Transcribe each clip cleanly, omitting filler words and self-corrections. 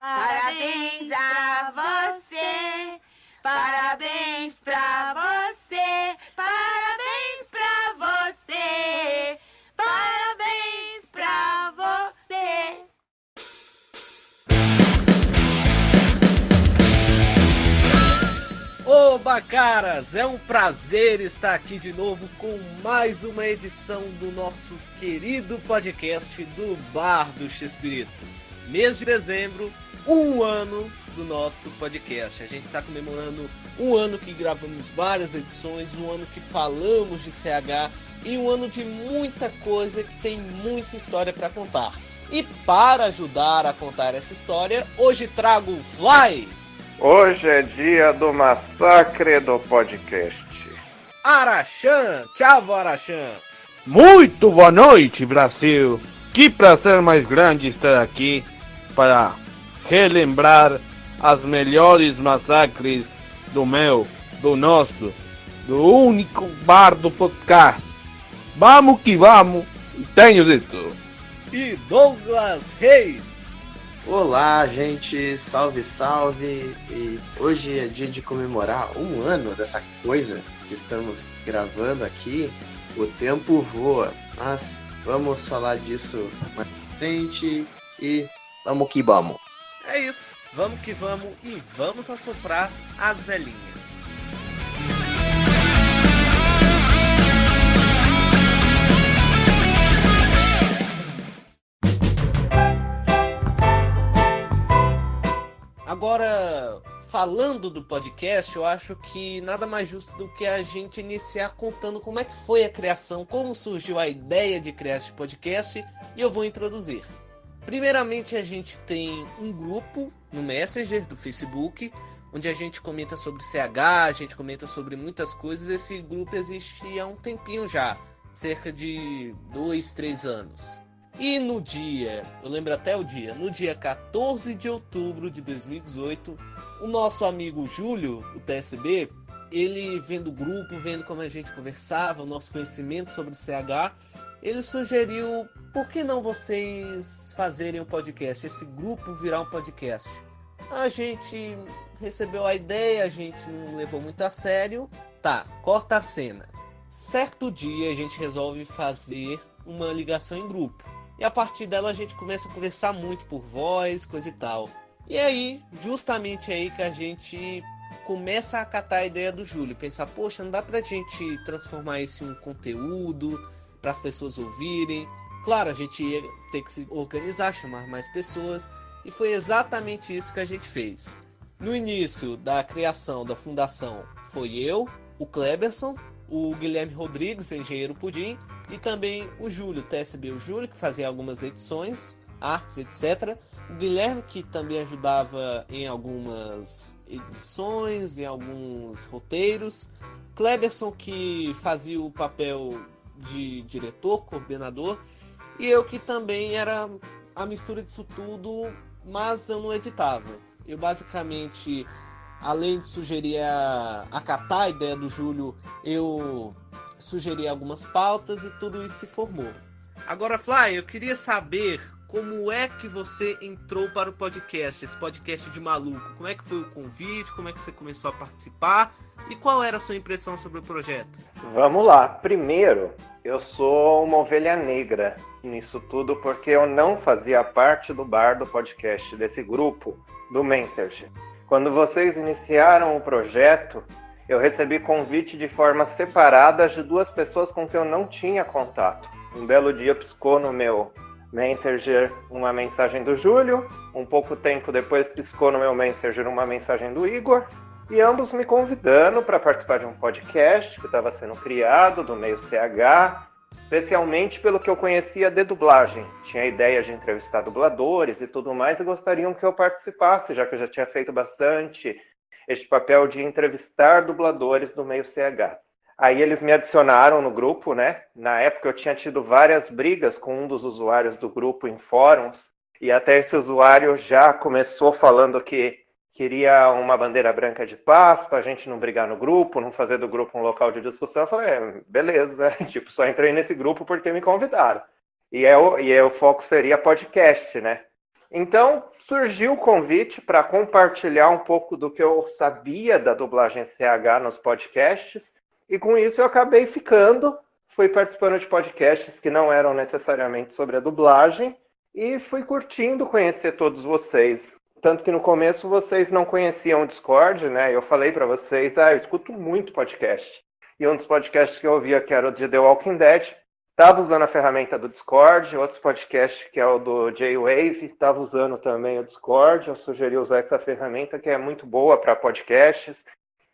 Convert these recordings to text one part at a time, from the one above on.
Parabéns a você, parabéns pra você, parabéns pra você, parabéns pra você. Oba, caras! É um prazer estar aqui de novo com mais uma edição do nosso querido podcast do Bar do Chespirito. Mês de dezembro, um ano do nosso podcast. A gente está comemorando um ano que gravamos várias edições, um ano que falamos de CH e um ano de muita coisa que tem muita história para contar. E para ajudar a contar essa história, hoje trago o Fly! Hoje é dia do massacre do podcast. Araxan! Tchau, Araxan! Muito boa noite, Brasil! Que prazer mais grande estar aqui para relembrar as melhores massacres do do único bar do podcast. Vamos que vamos, tenho dito. E Douglas Reis! Olá, gente, salve, salve! E hoje é dia de comemorar um ano dessa coisa que estamos gravando aqui. O tempo voa, mas vamos falar disso mais pra frente e vamos que vamos! É isso, vamos que vamos e vamos assoprar as velhinhas. Agora, falando do podcast, eu acho que nada mais justo do que a gente iniciar contando como é que foi a criação, como surgiu a ideia de criar este podcast, e eu vou introduzir. Primeiramente, a gente tem um grupo no Messenger do Facebook, onde a gente comenta sobre CH, a gente comenta sobre muitas coisas. Esse grupo existe há um tempinho já, cerca de 2, 3 anos. E no dia, eu lembro até o dia, no dia 14 de outubro de 2018, o nosso amigo Júlio, o TSB, ele vendo o grupo, vendo como a gente conversava, o nosso conhecimento sobre o CH, ele sugeriu, por que não vocês fazerem um podcast, esse grupo virar um podcast? A gente recebeu a ideia, a gente não levou muito a sério, tá, corta a cena. Certo dia a gente resolve fazer uma ligação em grupo. E a partir dela a gente começa a conversar muito por voz, coisa e tal. E aí, justamente aí que a gente começa a acatar a ideia do Júlio. Pensar, poxa, não dá pra gente transformar isso em um conteúdo para as pessoas ouvirem. Claro, a gente ia ter que se organizar, chamar mais pessoas. E foi exatamente isso que a gente fez. No início da criação da fundação foi eu, o Kleberson, o Guilherme Rodrigues, engenheiro Pudim, e também o Júlio, TSB, o Júlio, que fazia algumas edições, artes, etc. O Guilherme, que também ajudava em algumas edições, em alguns roteiros. Kleberson, que fazia o papel de diretor, coordenador. E eu, que também era a mistura disso tudo, mas eu não editava. Eu basicamente, além de sugerir acatar a ideia do Júlio, eu sugeri algumas pautas e tudo isso se formou. Agora, Fly, eu queria saber como é que você entrou para o podcast, esse podcast de maluco. Como é que foi o convite, como é que você começou a participar e qual era a sua impressão sobre o projeto? Vamos lá. Primeiro, eu sou uma ovelha negra nisso tudo porque eu não fazia parte do bar do podcast, desse grupo do Messenger. Quando vocês iniciaram o projeto, eu recebi convite de forma separada de duas pessoas com quem eu não tinha contato. Um belo dia piscou no meu Messenger uma mensagem do Júlio, um pouco tempo depois piscou no meu Messenger uma mensagem do Igor, e ambos me convidando para participar de um podcast que estava sendo criado do meio CH, especialmente pelo que eu conhecia de dublagem. Tinha a ideia de entrevistar dubladores e tudo mais, e gostariam que eu participasse, já que eu já tinha feito bastante este papel de entrevistar dubladores do meio CH. Aí eles me adicionaram no grupo, né? Na época eu tinha tido várias brigas com um dos usuários do grupo em fóruns, e até esse usuário já começou falando que queria uma bandeira branca de paz, pra gente não brigar no grupo, não fazer do grupo um local de discussão. Eu falei, beleza, tipo, só entrei nesse grupo porque me convidaram. E o foco seria podcast, né? Então, surgiu o convite para compartilhar um pouco do que eu sabia da dublagem CH nos podcasts, e com isso eu acabei ficando, fui participando de podcasts que não eram necessariamente sobre a dublagem, e fui curtindo conhecer todos vocês. Tanto que no começo vocês não conheciam o Discord, né? Eu falei para vocês, eu escuto muito podcast. E um dos podcasts que eu ouvia, que era o de The Walking Dead, estava usando a ferramenta do Discord. Outro podcast, que é o do J-Wave, estava usando também o Discord. Eu sugeri usar essa ferramenta, que é muito boa para podcasts,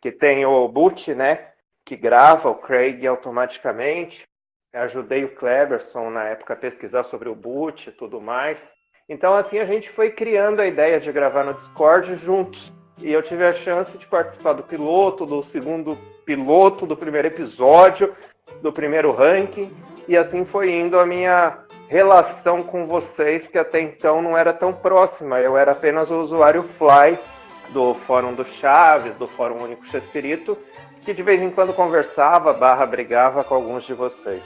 que tem o Boot, né? Que grava o Craig automaticamente. Eu ajudei o Cleberson, na época, a pesquisar sobre o Boot e tudo mais. Então, assim, a gente foi criando a ideia de gravar no Discord juntos. E eu tive a chance de participar do piloto, do segundo piloto, do primeiro episódio, do primeiro ranking. E assim foi indo a minha relação com vocês, que até então não era tão próxima. Eu era apenas o usuário Fly do Fórum do Chaves, do Fórum Único Chespirito, que de vez em quando conversava, brigava com alguns de vocês.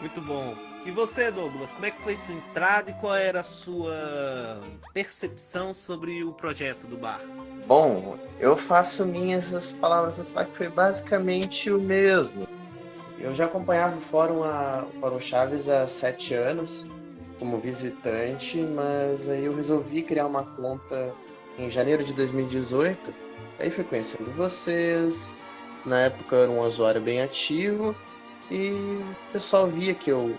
Muito bom. E você, Douglas, como é que foi sua entrada e qual era a sua percepção sobre o projeto do bar? Bom, eu faço minhas as palavras do pai, que foi basicamente o mesmo. Eu já acompanhava o Fórum Chaves há 7 anos, como visitante, mas aí eu resolvi criar uma conta em janeiro de 2018. Aí fui conhecendo vocês, na época eu era um usuário bem ativo, e o pessoal via que eu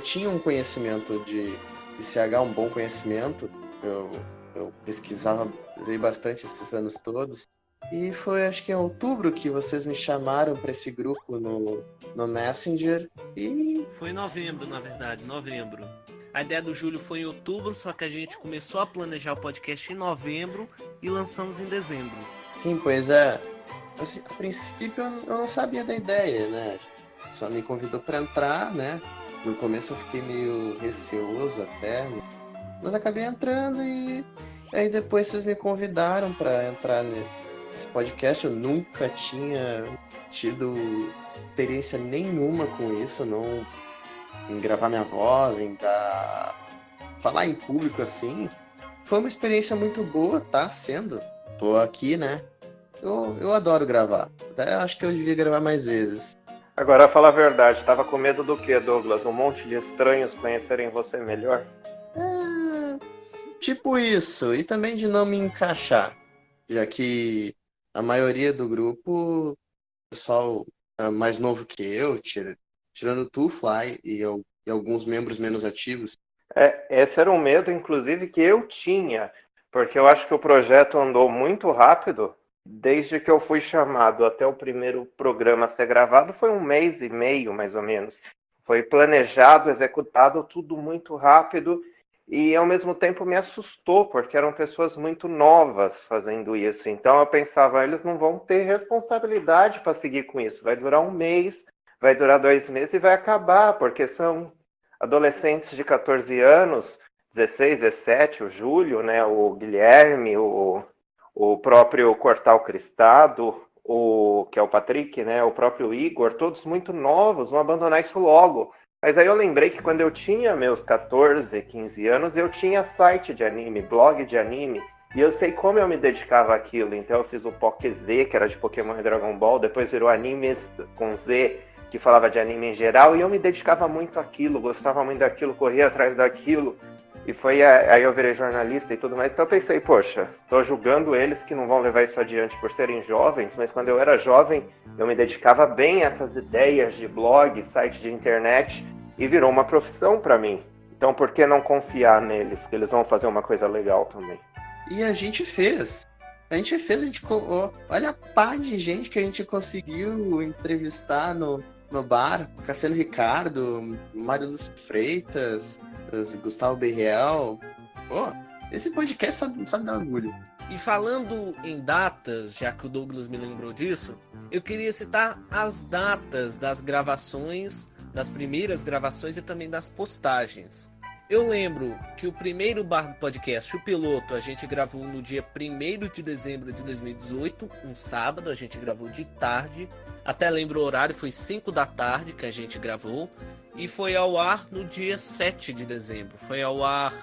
tinha um conhecimento de CH, um bom conhecimento. Eu pesquisava, usei bastante esses anos todos. E foi, acho que em outubro, que vocês me chamaram para esse grupo no Messenger. E foi em novembro, na verdade, novembro. A ideia do Júlio foi em outubro, só que a gente começou a planejar o podcast em novembro e lançamos em dezembro. Sim, pois é. Assim, a princípio eu não sabia da ideia, né? Só me convidou para entrar, né? No começo eu fiquei meio receoso até, mas acabei entrando, e aí depois vocês me convidaram para entrar nesse podcast. Eu nunca tinha tido experiência nenhuma com isso, não em gravar minha voz, falar em público assim. Foi uma experiência muito boa, tá sendo. Tô aqui, né? Eu adoro gravar. Até acho que eu devia gravar mais vezes. Agora, fala a verdade, tava com medo do quê, Douglas? Um monte de estranhos conhecerem você melhor? Tipo isso, e também de não me encaixar, já que a maioria do grupo, pessoal mais novo que eu, tirando tu, Fly, e alguns membros menos ativos. Esse era um medo, inclusive, que eu tinha, porque eu acho que o projeto andou muito rápido. Desde que eu fui chamado até o primeiro programa ser gravado, foi 1 mês e meio, mais ou menos. Foi planejado, executado, tudo muito rápido, e ao mesmo tempo me assustou, porque eram pessoas muito novas fazendo isso. Então eu pensava, eles não vão ter responsabilidade para seguir com isso. Vai durar 1 mês, vai durar 2 meses e vai acabar, porque são adolescentes de 14 anos, 16, 17, o Júlio, né, o Guilherme, o próprio Cortal Cristado, que é o Patrick, né, o próprio Igor, todos muito novos, vão abandonar isso logo. Mas aí eu lembrei que quando eu tinha meus 14, 15 anos, eu tinha site de anime, blog de anime, e eu sei como eu me dedicava àquilo. Então eu fiz o PokéZ, que era de Pokémon e Dragon Ball, depois virou Animes com Z, que falava de anime em geral, e eu me dedicava muito àquilo, gostava muito daquilo, corria atrás daquilo. E aí eu virei jornalista e tudo mais. Então eu pensei, poxa, tô julgando eles que não vão levar isso adiante por serem jovens, mas quando eu era jovem, eu me dedicava bem a essas ideias de blog, site de internet, e virou uma profissão para mim. Então por que não confiar neles, que eles vão fazer uma coisa legal também? E a gente fez. Olha a pá de gente que a gente conseguiu entrevistar no bar. Cassiano Ricardo, Mário Lúcio Freitas, Gustavo Berriel. Pô, esse podcast só me dá orgulho. E falando em datas, já que o Douglas me lembrou disso, eu queria citar as datas das gravações, das primeiras gravações e também das postagens. Eu lembro que o primeiro bar do podcast, o piloto, a gente gravou no dia 1º de dezembro de 2018, um sábado, a gente gravou de tarde. Até lembro o horário, foi 5 da tarde que a gente gravou. E foi ao ar no dia 7 de dezembro. Foi ao ar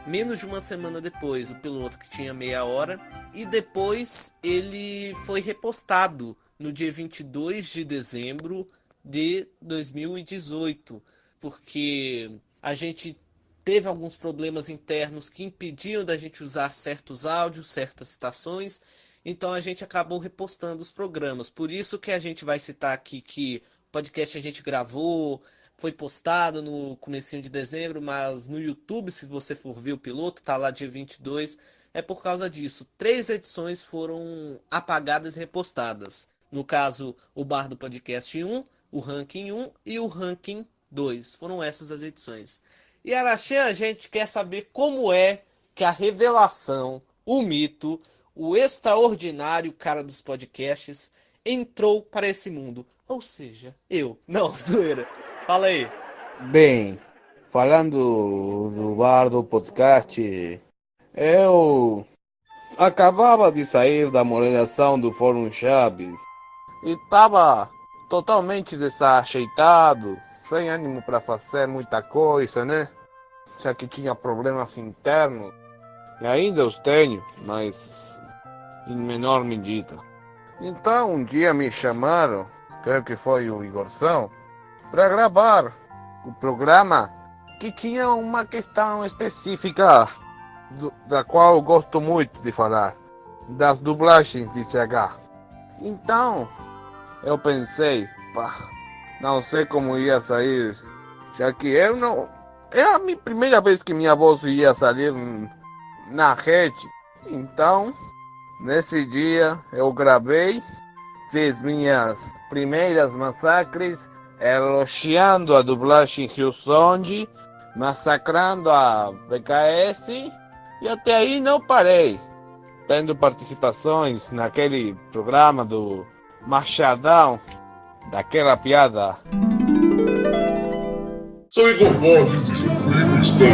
menos de uma semana depois, o piloto que tinha meia hora, e depois ele foi repostado no dia 22 de dezembro de 2018, porque a gente teve alguns problemas internos que impediam da gente usar certos áudios, certas citações, então a gente acabou repostando os programas. Por isso que a gente vai citar aqui que o podcast a gente gravou, foi postado no comecinho de dezembro, mas no YouTube, se você for ver o piloto, tá lá dia 22, é por causa disso. 3 edições foram apagadas e repostadas. No caso, o Bar do Podcast 1, o Ranking 1 e o Ranking 2. Foram essas as edições. E Araxan, a gente quer saber como é que a revelação, o mito, o extraordinário cara dos podcasts entrou para esse mundo. Ou seja, eu. Não, zoeira. Fala aí. Bem, falando do bar do podcast, eu acabava de sair da moderação do Fórum Chaves e estava totalmente desajeitado, sem ânimo para fazer muita coisa, né? Já que tinha problemas internos, e ainda os tenho, mas em menor medida. Então um dia me chamaram, creio que foi o Igorzão, para gravar o programa que tinha uma questão específica da qual eu gosto muito de falar, das dublagens de CH. Então eu pensei, não sei como ia sair, já que eu não... Era a minha primeira vez que minha voz ia sair na rede. Então, nesse dia eu gravei, fiz minhas primeiras massacres, elogiando a dublagem Rio Sonji, massacrando a BKS, e até aí não parei, tendo participações naquele programa do Machadão, daquela piada. Sou Igor Borges e comigo está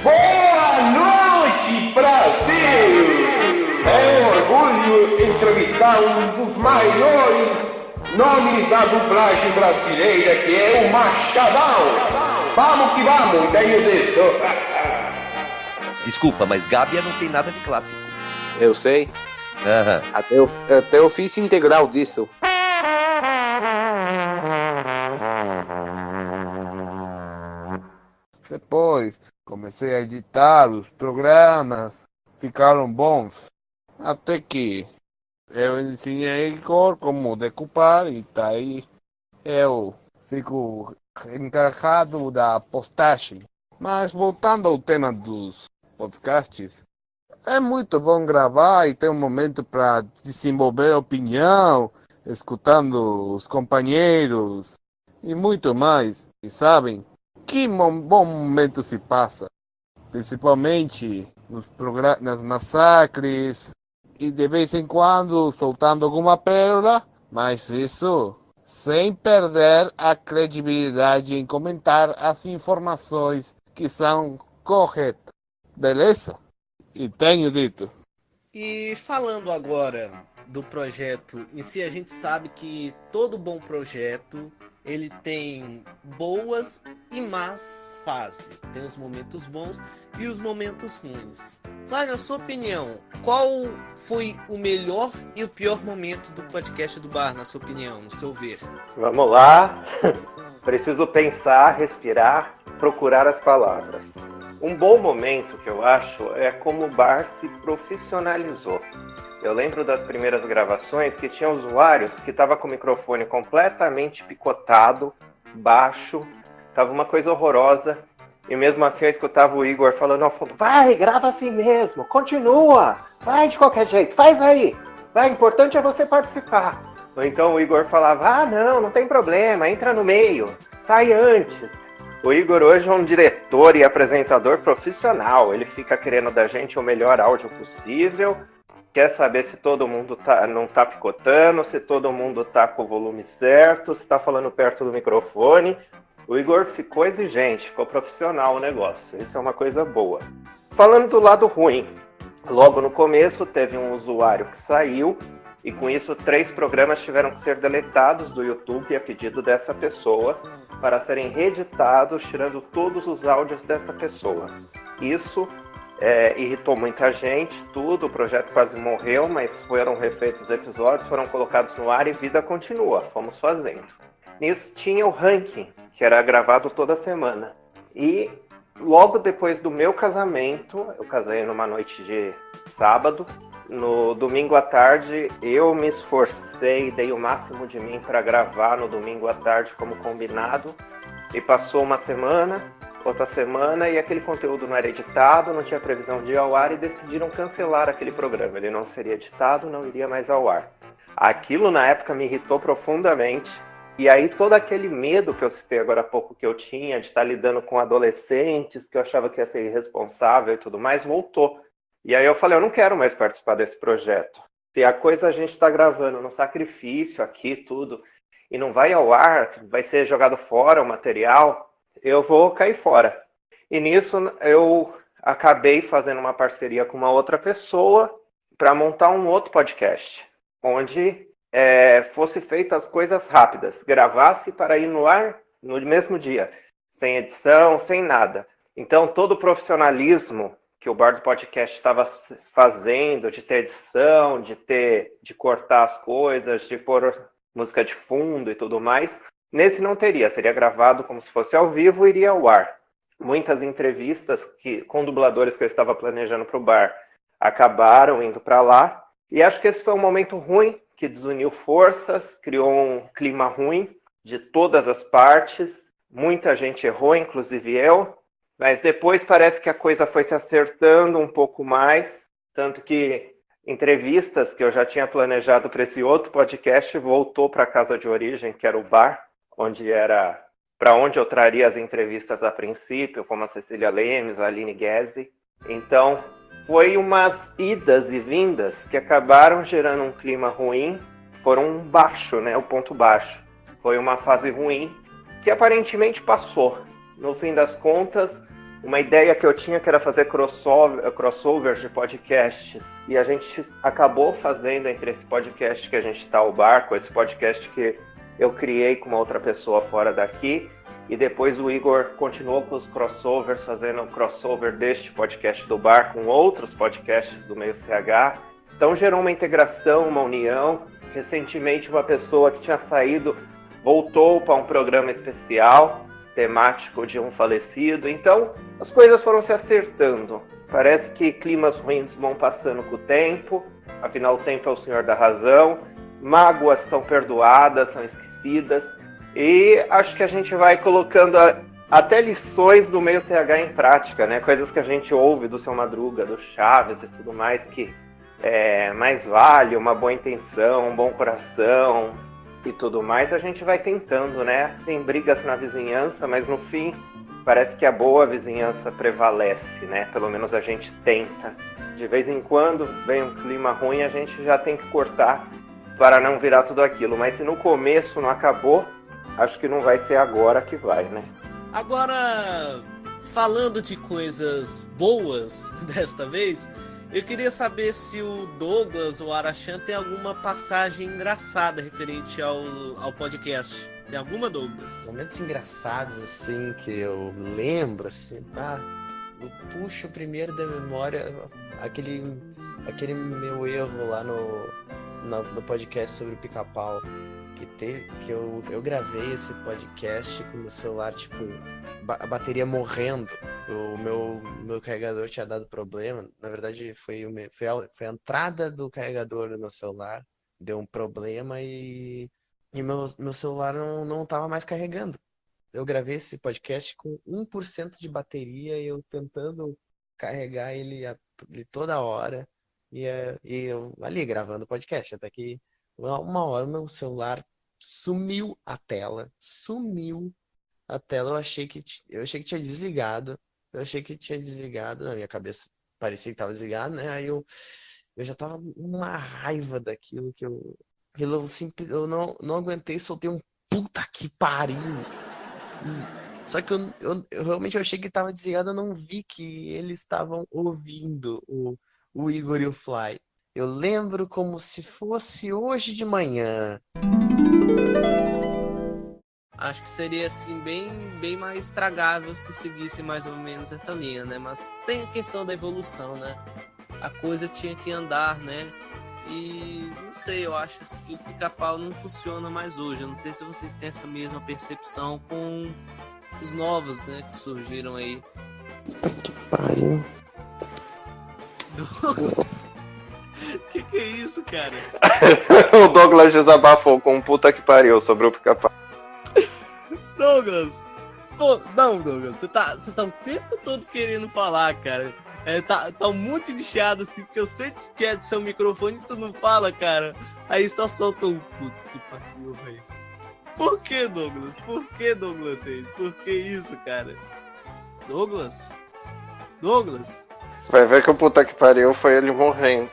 Boa noite, Brasil! É um orgulho entrevistar um dos maiores nomes da dublagem brasileira, que é o Machadão. Vamos que vamos, tenho dito. Desculpa, mas Gábia não tem nada de clássico. Eu sei. Aham. Até eu fiz integral disso. Depois comecei a editar os programas, ficaram bons. Até que eu ensinei a Igor como decupar e daí eu fico encarregado da postagem. Mas voltando ao tema dos podcasts, é muito bom gravar e ter um momento para desenvolver opinião, escutando os companheiros e muito mais. E sabem, que bom momento se passa, principalmente nas massacres e de vez em quando soltando alguma pérola, mas isso sem perder a credibilidade em comentar as informações que são corretas, beleza? E tenho dito. E falando agora do projeto em si, a gente sabe que todo bom projeto ele tem boas e más fases. Tem os momentos bons e os momentos ruins. Flávio, na sua opinião, qual foi o melhor e o pior momento do podcast do Bar, na sua opinião, no seu ver? Vamos lá. Preciso pensar, respirar, procurar as palavras. Um bom momento que eu acho é como o Bar se profissionalizou. Eu lembro das primeiras gravações que tinha usuários que estavam com o microfone completamente picotado, baixo, tava uma coisa horrorosa, e mesmo assim eu escutava o Igor falando ao fundo, vai, grava assim mesmo, continua, vai de qualquer jeito, faz aí, vai, o importante é você participar. Ou então o Igor falava, não tem problema, entra no meio, sai antes. O Igor hoje é um diretor e apresentador profissional, ele fica querendo da gente o melhor áudio possível, quer saber se todo mundo não tá picotando, se todo mundo tá com o volume certo, se tá falando perto do microfone. O Igor ficou exigente, ficou profissional o negócio. Isso é uma coisa boa. Falando do lado ruim, logo no começo teve um usuário que saiu E com isso, 3 programas tiveram que ser deletados do YouTube a pedido dessa pessoa para serem reeditados, tirando todos os áudios dessa pessoa. Isso irritou muita gente, tudo, o projeto quase morreu, mas foram refeitos os episódios, foram colocados no ar e vida continua, fomos fazendo. Nisso tinha o ranking, que era gravado toda semana. E logo depois do meu casamento, eu casei numa noite de sábado, no domingo à tarde eu me esforcei, dei o máximo de mim para gravar no domingo à tarde como combinado, e passou uma semana, outra semana, e aquele conteúdo não era editado, não tinha previsão de ir ao ar, e decidiram cancelar aquele programa. Ele não seria editado, não iria mais ao ar. Aquilo na época me irritou profundamente, e aí todo aquele medo que eu citei agora há pouco que eu tinha, de estar lidando com adolescentes, que eu achava que ia ser irresponsável e tudo mais, voltou. E aí eu falei, eu não quero mais participar desse projeto. Se a coisa a gente está gravando no sacrifício aqui, tudo, e não vai ao ar, vai ser jogado fora o material, eu vou cair fora. E nisso eu acabei fazendo uma parceria com uma outra pessoa para montar um outro podcast, onde fosse feitas as coisas rápidas, gravasse para ir no ar no mesmo dia, sem edição, sem nada. Então todo o profissionalismo que o Bar do Podcast estava fazendo, de ter edição, de cortar as coisas, de pôr música de fundo e tudo mais, nesse não teria, seria gravado como se fosse ao vivo e iria ao ar. Muitas entrevistas com dubladores que eu estava planejando para o bar acabaram indo para lá, e acho que esse foi um momento ruim, que desuniu forças, criou um clima ruim de todas as partes, muita gente errou, inclusive eu, mas depois parece que a coisa foi se acertando um pouco mais, tanto que entrevistas que eu já tinha planejado para esse outro podcast voltou para a casa de origem, que era o bar, para onde eu traria as entrevistas a princípio, como a Cecília Lemes, a Aline Guezzi. Então, foi umas idas e vindas que acabaram gerando um clima ruim, foram baixo, né, o ponto baixo. Foi uma fase ruim que aparentemente passou. No fim das contas, uma ideia que eu tinha que era fazer crossovers de podcasts, e a gente acabou fazendo entre esse podcast que a gente está ao bar, com esse podcast que eu criei com uma outra pessoa fora daqui, e depois o Igor continuou com os crossovers, fazendo um crossover deste podcast do bar com outros podcasts do Meio CH. Então gerou uma integração, uma união. Recentemente uma pessoa que tinha saído voltou para um programa especial, temático de um falecido. Então as coisas foram se acertando. Parece que climas ruins vão passando com o tempo, afinal o tempo é o senhor da razão. Mágoas são perdoadas, são esquecidas, e acho que a gente vai colocando até lições do Meio CH em prática, né? Coisas que a gente ouve do Seu Madruga, do Chaves e tudo mais, que mais vale uma boa intenção, um bom coração e tudo mais, a gente vai tentando, né? Tem brigas na vizinhança, mas no fim parece que a boa vizinhança prevalece, né? Pelo menos a gente tenta. De vez em quando vem um clima ruim, a gente já tem que cortar para não virar tudo aquilo. Mas se no começo não acabou, acho que não vai ser agora que vai, né? Agora, falando de coisas boas desta vez, eu queria saber se o Douglas ou o Arachan tem alguma passagem engraçada referente ao podcast. Tem alguma, Douglas? Momentos engraçados, assim, que eu lembro, assim, eu puxo primeiro da memória aquele meu erro lá no podcast sobre o Pica-Pau, que eu gravei esse podcast com o meu celular, tipo, a bateria morrendo, o meu carregador tinha dado problema, na verdade foi a entrada do carregador do meu celular, deu um problema e meu celular não tava mais carregando. Eu gravei esse podcast com 1% de bateria e eu tentando carregar ele toda hora. E eu ali gravando o podcast, até que uma hora o meu celular sumiu a tela. Eu achei que tinha desligado. Na minha cabeça parecia que estava desligado, né? Aí eu já tava com uma raiva daquilo eu não aguentei, soltei um puta que pariu. Só que eu realmente achei que estava desligado, eu não vi que eles estavam ouvindo o Igor e o Fly. Eu lembro como se fosse hoje de manhã. Acho que seria assim bem mais tragável se seguisse mais ou menos essa linha, né? Mas tem a questão da evolução, né? A coisa tinha que andar, né? E não sei, eu acho assim, que o Pica-Pau não funciona mais hoje. Eu não sei se vocês têm essa mesma percepção com os novos, né? Que surgiram aí. Que pariu. Que é isso, cara? O Douglas desabafou com um puta que pariu sobre o Pica-Pau. Douglas! Pô, não, Douglas, você tá o tempo todo querendo falar, cara. Tá um monte de chiado assim, que eu sei que é do seu microfone e tu não fala, cara. Aí só solta um puto que pariu, velho. Por que, Douglas? Por que, Douglas 6? Por que isso, cara? Douglas? Douglas? Vai ver que o puta que pariu foi ele morrendo.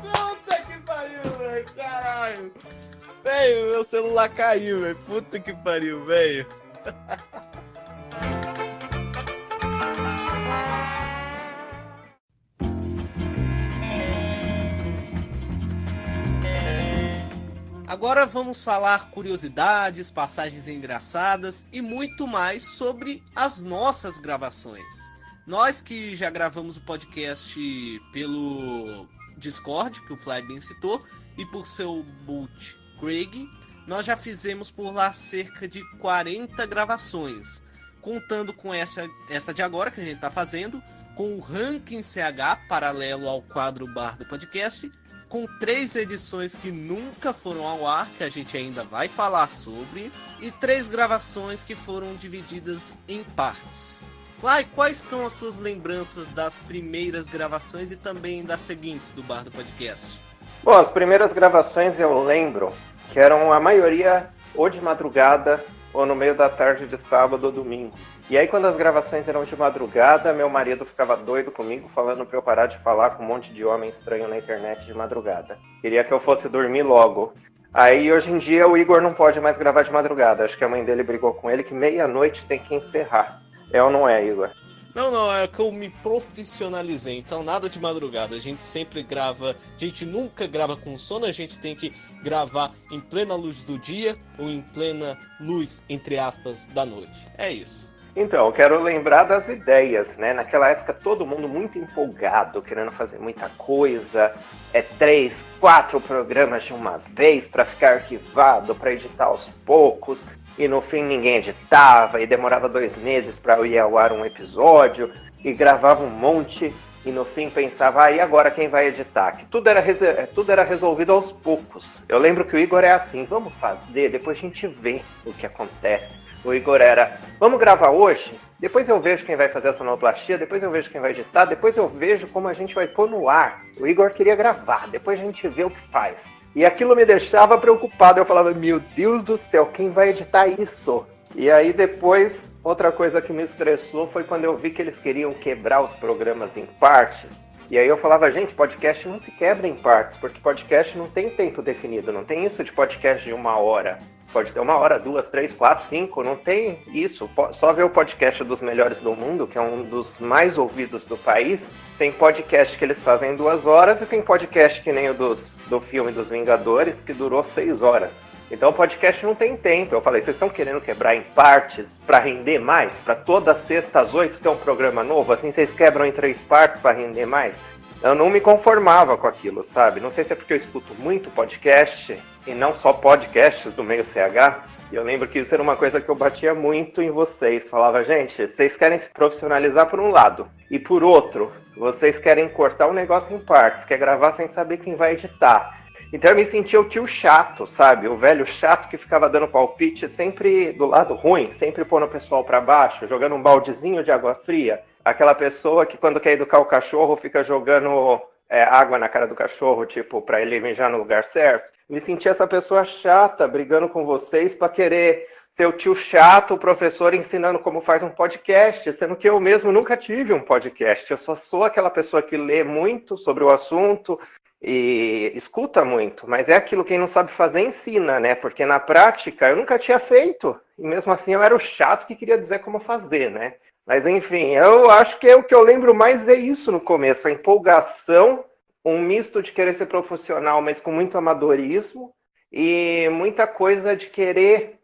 Puta que pariu, velho, caralho. Velho, meu celular caiu, velho. Puta que pariu, velho. Agora vamos falar curiosidades, passagens engraçadas e muito mais sobre as nossas gravações. Nós que já gravamos o podcast pelo Discord, que o Fly bem citou, e por seu boot Craig, nós já fizemos por lá cerca de 40 gravações, contando com essa de agora que a gente está fazendo, com o ranking CH paralelo ao quadro bar do podcast, com 3 edições que nunca foram ao ar, que a gente ainda vai falar sobre, e 3 gravações que foram divididas em partes. Fly, quais são as suas lembranças das primeiras gravações e também das seguintes do bar do podcast? Bom, as primeiras gravações eu lembro que eram a maioria ou de madrugada ou no meio da tarde de sábado ou domingo. E aí quando as gravações eram de madrugada, meu marido ficava doido comigo, falando pra eu parar de falar com um monte de homem estranho na internet de madrugada. Queria que eu fosse dormir logo. Aí hoje em dia o Igor não pode mais gravar de madrugada. Acho que a mãe dele brigou com ele que meia-noite tem que encerrar. É ou não é, Igor? Não, é que eu me profissionalizei, então nada de madrugada, a gente sempre grava, a gente nunca grava com sono, a gente tem que gravar em plena luz do dia ou em plena luz, entre aspas, da noite, é isso. Então, eu quero lembrar das ideias, né? Naquela época todo mundo muito empolgado, querendo fazer muita coisa, 3, 4 programas de uma vez para ficar arquivado, para editar aos poucos. E no fim ninguém editava, e demorava 2 meses para ir ao ar um episódio, e gravava um monte, e no fim pensava, e agora quem vai editar? Que tudo era resolvido aos poucos. Eu lembro que o Igor é assim, vamos fazer, depois a gente vê o que acontece. O Igor era, vamos gravar hoje? Depois eu vejo quem vai fazer a sonoplastia, depois eu vejo quem vai editar, depois eu vejo como a gente vai pôr no ar. O Igor queria gravar, depois a gente vê o que faz. E aquilo me deixava preocupado. Eu falava, meu Deus do céu, quem vai editar isso? E aí depois, outra coisa que me estressou foi quando eu vi que eles queriam quebrar os programas em partes. E aí eu falava, gente, podcast não se quebra em partes, porque podcast não tem tempo definido. Não tem isso de podcast de 1 hora. Pode ter 1 hora, 2, 3, 4, 5, não tem isso. Só ver o podcast dos melhores do mundo, que é um dos mais ouvidos do país. Tem podcast que eles fazem em 2 horas e tem podcast que nem o do filme dos Vingadores, que durou 6 horas. Então o podcast não tem tempo. Eu falei, vocês estão querendo quebrar em partes para render mais? Para toda sexta às 8 ter um programa novo? Assim vocês quebram em 3 partes para render mais? Eu não me conformava com aquilo, sabe? Não sei se é porque eu escuto muito podcast, e não só podcasts do meio CH. E eu lembro que isso era uma coisa que eu batia muito em vocês. Falava, gente, vocês querem se profissionalizar por um lado, e por outro, vocês querem cortar o negócio em partes, quer gravar sem saber quem vai editar. Então eu me sentia o tio chato, sabe? O velho chato que ficava dando palpite sempre do lado ruim, sempre pondo o pessoal pra baixo, jogando um baldezinho de água fria. Aquela pessoa que quando quer educar o cachorro fica jogando água na cara do cachorro, tipo, pra ele mijar no lugar certo. Me sentia essa pessoa chata, brigando com vocês pra querer ser o tio chato, o professor ensinando como faz um podcast, sendo que eu mesmo nunca tive um podcast. Eu só sou aquela pessoa que lê muito sobre o assunto e escuta muito, mas é aquilo, quem não sabe fazer ensina, né? Porque na prática eu nunca tinha feito, e mesmo assim eu era o chato que queria dizer como fazer, né? Mas enfim, eu acho que o que eu lembro mais é isso no começo, a empolgação, um misto de querer ser profissional, mas com muito amadorismo, e muita coisa de querer,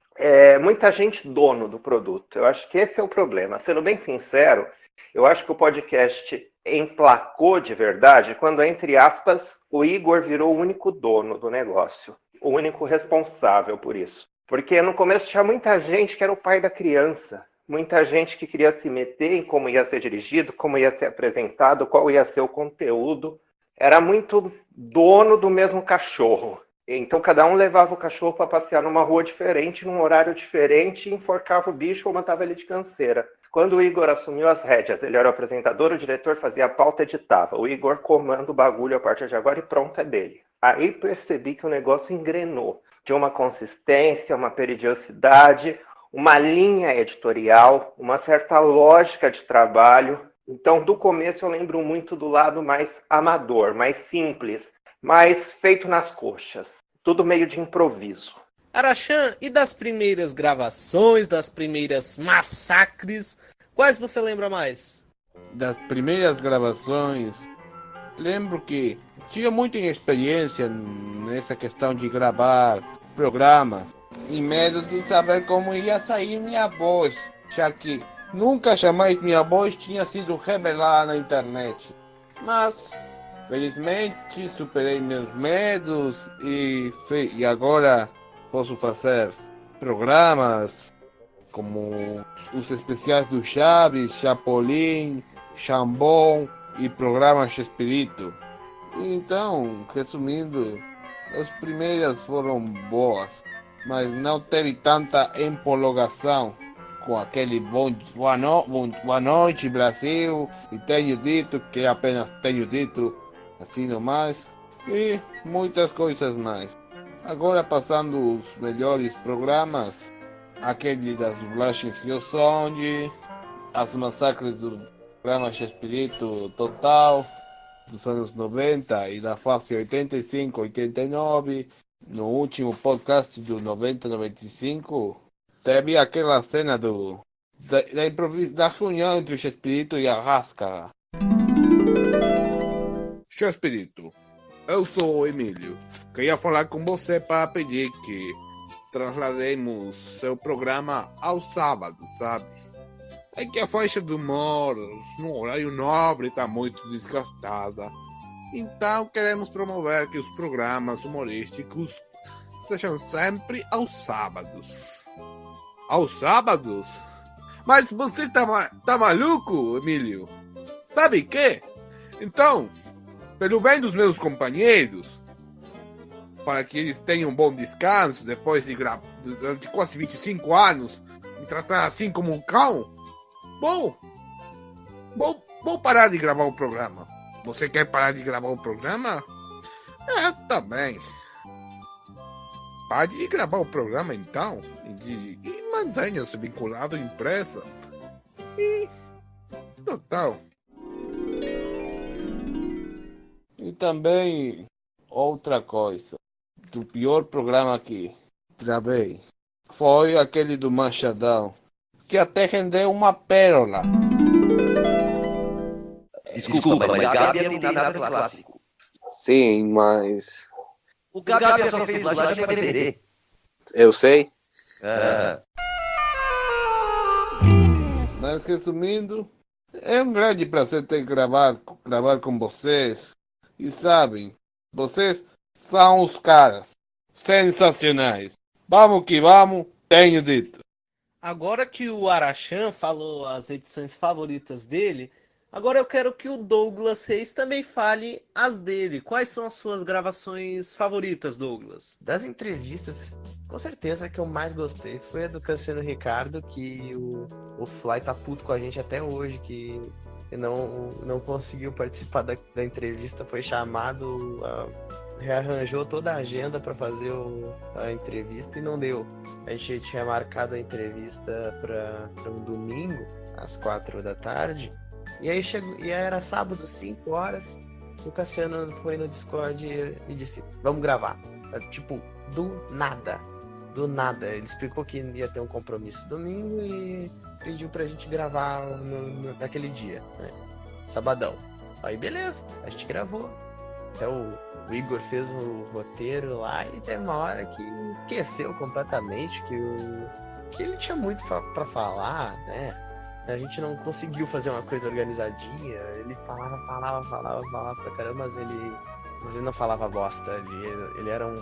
muita gente dono do produto. Eu acho que esse é o problema. Sendo bem sincero, eu acho que o podcast emplacou de verdade quando, entre aspas, o Igor virou o único dono do negócio, o único responsável por isso. Porque no começo tinha muita gente que era o pai da criança, muita gente que queria se meter em como ia ser dirigido, como ia ser apresentado, qual ia ser o conteúdo. Era muito dono do mesmo cachorro. Então cada um levava o cachorro para passear numa rua diferente, num horário diferente, enforcava o bicho ou matava ele de canseira. Quando o Igor assumiu as rédeas, ele era o apresentador, o diretor fazia a pauta, editava. O Igor comanda o bagulho a partir de agora e pronto, é dele. Aí percebi que o negócio engrenou. Tinha uma consistência, uma periodicidade, uma linha editorial, uma certa lógica de trabalho. Então, do começo eu lembro muito do lado mais amador, mais simples, mais feito nas coxas. Tudo meio de improviso. Arachan, e das primeiras gravações, das primeiras massacres, quais você lembra mais? Das primeiras gravações, lembro que tinha muita experiência nessa questão de gravar programas e medo de saber como ia sair minha voz, já que nunca jamais minha voz tinha sido revelada na internet. Mas, felizmente, superei meus medos e agora posso fazer programas como os especiais do Chaves, Chapolin, Xambon e programas Chespirito. Então, resumindo, as primeiras foram boas, mas não teve tanta empolgação com aquele boa noite Brasil, e tenho dito que apenas tenho dito assim nomás, e muitas coisas mais. Agora passando os melhores programas, aquele das dublagens Rio Sonde, as massacres do programa Chespirito Total, dos anos 90 e da fase 85-89, no último podcast do 90-95, teve aquela cena da reunião entre o Chespirito e a Rasca. Chespirito, eu sou o Emílio. Queria falar com você para pedir que traslademos seu programa ao sábado, sabe? É que a faixa do humor no horário nobre está muito desgastada. Então queremos promover que os programas humorísticos sejam sempre aos sábados. Aos sábados? Mas você tá maluco, Emílio? Sabe que? Então, pelo bem dos meus companheiros, para que eles tenham um bom descanso depois durante quase 25 anos, me tratar assim como um cão, vou parar de gravar o programa. Você quer parar de gravar o programa? Tá bem. Pare de gravar o programa então e mantenha-se vinculado à empresa. E total. E também outra coisa, do pior programa que gravei foi aquele do Machadão, que até rendeu uma pérola. Desculpa, mas Gabi não tem nada clássico. Sim, mas... O Gabi só fez dublagem pra vender. Eu sei. Mas resumindo, é um grande prazer ter gravar com vocês. E sabem, vocês são os caras sensacionais. Vamos que vamos, tenho dito. Agora que o Arachan falou as edições favoritas dele, agora eu quero que o Douglas Reis também fale as dele. Quais são as suas gravações favoritas, Douglas? Das entrevistas, com certeza a que eu mais gostei foi a do Cassiano Ricardo, que o Fly tá puto com a gente até hoje, que não conseguiu participar da entrevista, foi chamado, rearranjou toda a agenda para fazer a entrevista e não deu. A gente tinha marcado a entrevista para um domingo, às 4 da tarde, e aí era sábado, 5 horas, o Cassiano foi no Discord e disse, vamos gravar. Tipo, do nada. Ele explicou que ia ter um compromisso domingo e pediu pra gente gravar naquele dia, né? Sabadão. Aí beleza, a gente gravou. Até o Igor fez o roteiro lá e teve uma hora que esqueceu completamente que ele tinha muito pra falar, né? A gente não conseguiu fazer uma coisa organizadinha. Ele falava pra caramba, mas ele não falava bosta. Ele era um...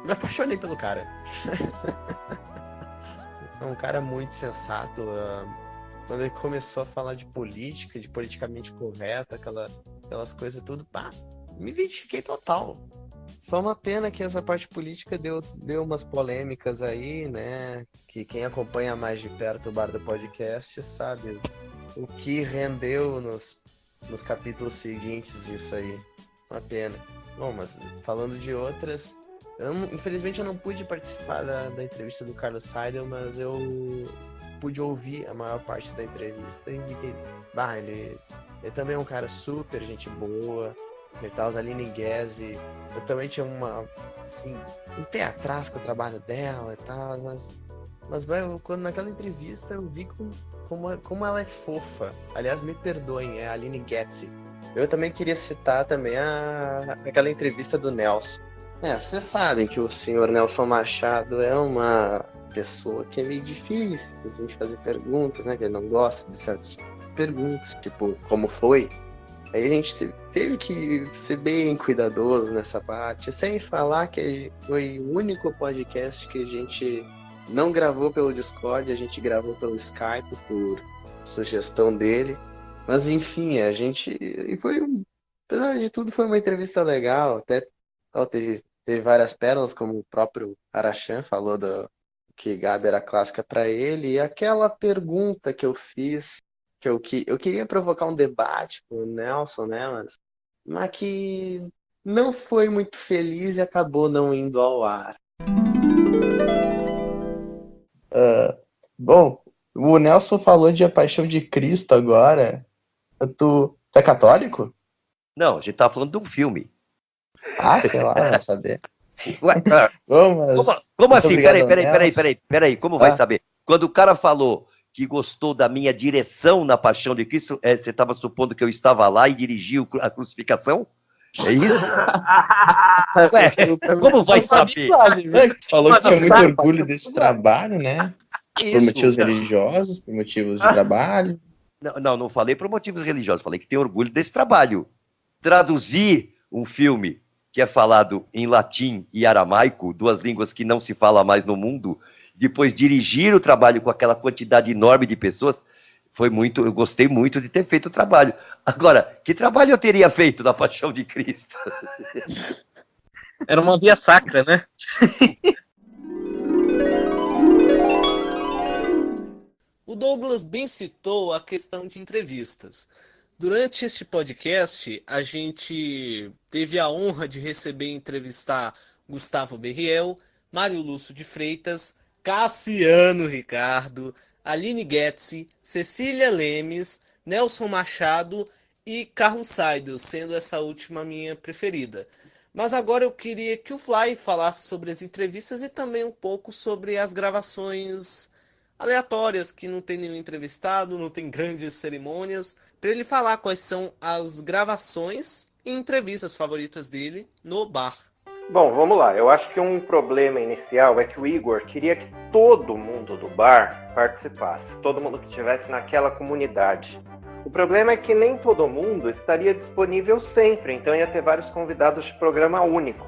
me apaixonei pelo cara. É um cara muito sensato. Quando ele começou a falar de política, de politicamente correto, aquelas coisas tudo, me identifiquei total. Só uma pena que essa parte política deu umas polêmicas aí, né? Que quem acompanha mais de perto o Bar do Podcast sabe o que rendeu nos capítulos seguintes isso aí. Uma pena. Bom, mas falando de outras... infelizmente eu não pude participar da entrevista do Carlos Seidel, mas eu pude ouvir a maior parte da entrevista e vi que ele também é um cara super gente boa. Ele tá, a Aline Guese, eu também tinha um pé atrás com o trabalho dela e tal, mas quando naquela entrevista eu vi como ela é fofa. Aliás, me perdoem, é a Aline Guese. Eu também queria citar também aquela entrevista do Nelson. Vocês sabem que o senhor Nelson Machado é uma pessoa que é meio difícil a gente fazer perguntas, né? Que ele não gosta de certas perguntas, tipo, como foi? Aí a gente teve que ser bem cuidadoso nessa parte, sem falar que foi o único podcast que a gente não gravou pelo Discord, a gente gravou pelo Skype por sugestão dele. Mas enfim, apesar de tudo, foi uma entrevista legal, até teve várias pérolas, como o próprio Arachan falou que Gabi era clássica para ele, e aquela pergunta que eu fiz, que eu queria provocar um debate com o Nelson, né, mas que não foi muito feliz e acabou não indo ao ar. Bom, o Nelson falou de A Paixão de Cristo agora. Tu é católico? Não, a gente tá falando de um filme. Sei lá, vai saber. Ué, como assim? Peraí, como vai saber? Quando o cara falou que gostou da minha direção na Paixão de Cristo, você estava supondo que eu estava lá e dirigiu a crucificação? É isso? Como vai saber? Falou que tinha muito orgulho desse trabalho, né? Por motivos religiosos, por motivos de trabalho. Não falei por motivos religiosos, falei que tem orgulho desse trabalho. Traduzir um filme que é falado em latim e aramaico, duas línguas que não se fala mais no mundo, depois dirigir o trabalho com aquela quantidade enorme de pessoas, eu gostei muito de ter feito o trabalho. Agora, que trabalho eu teria feito na Paixão de Cristo? Era uma via sacra, né? O Douglas bem citou a questão de entrevistas. Durante este podcast, a gente teve a honra de receber e entrevistar Gustavo Berriel, Mário Lúcio de Freitas, Cassiano Ricardo, Aline Guetze, Cecília Lemes, Nelson Machado e Carlos Seidel, sendo essa última minha preferida. Mas agora eu queria que o Fly falasse sobre as entrevistas e também um pouco sobre as gravações aleatórias, que não tem nenhum entrevistado, não tem grandes cerimônias, para ele falar quais são as gravações e entrevistas favoritas dele no bar. Bom, vamos lá. Eu acho que um problema inicial é que o Igor queria que todo mundo do bar participasse, todo mundo que estivesse naquela comunidade. O problema é que nem todo mundo estaria disponível sempre, então ia ter vários convidados de programa único.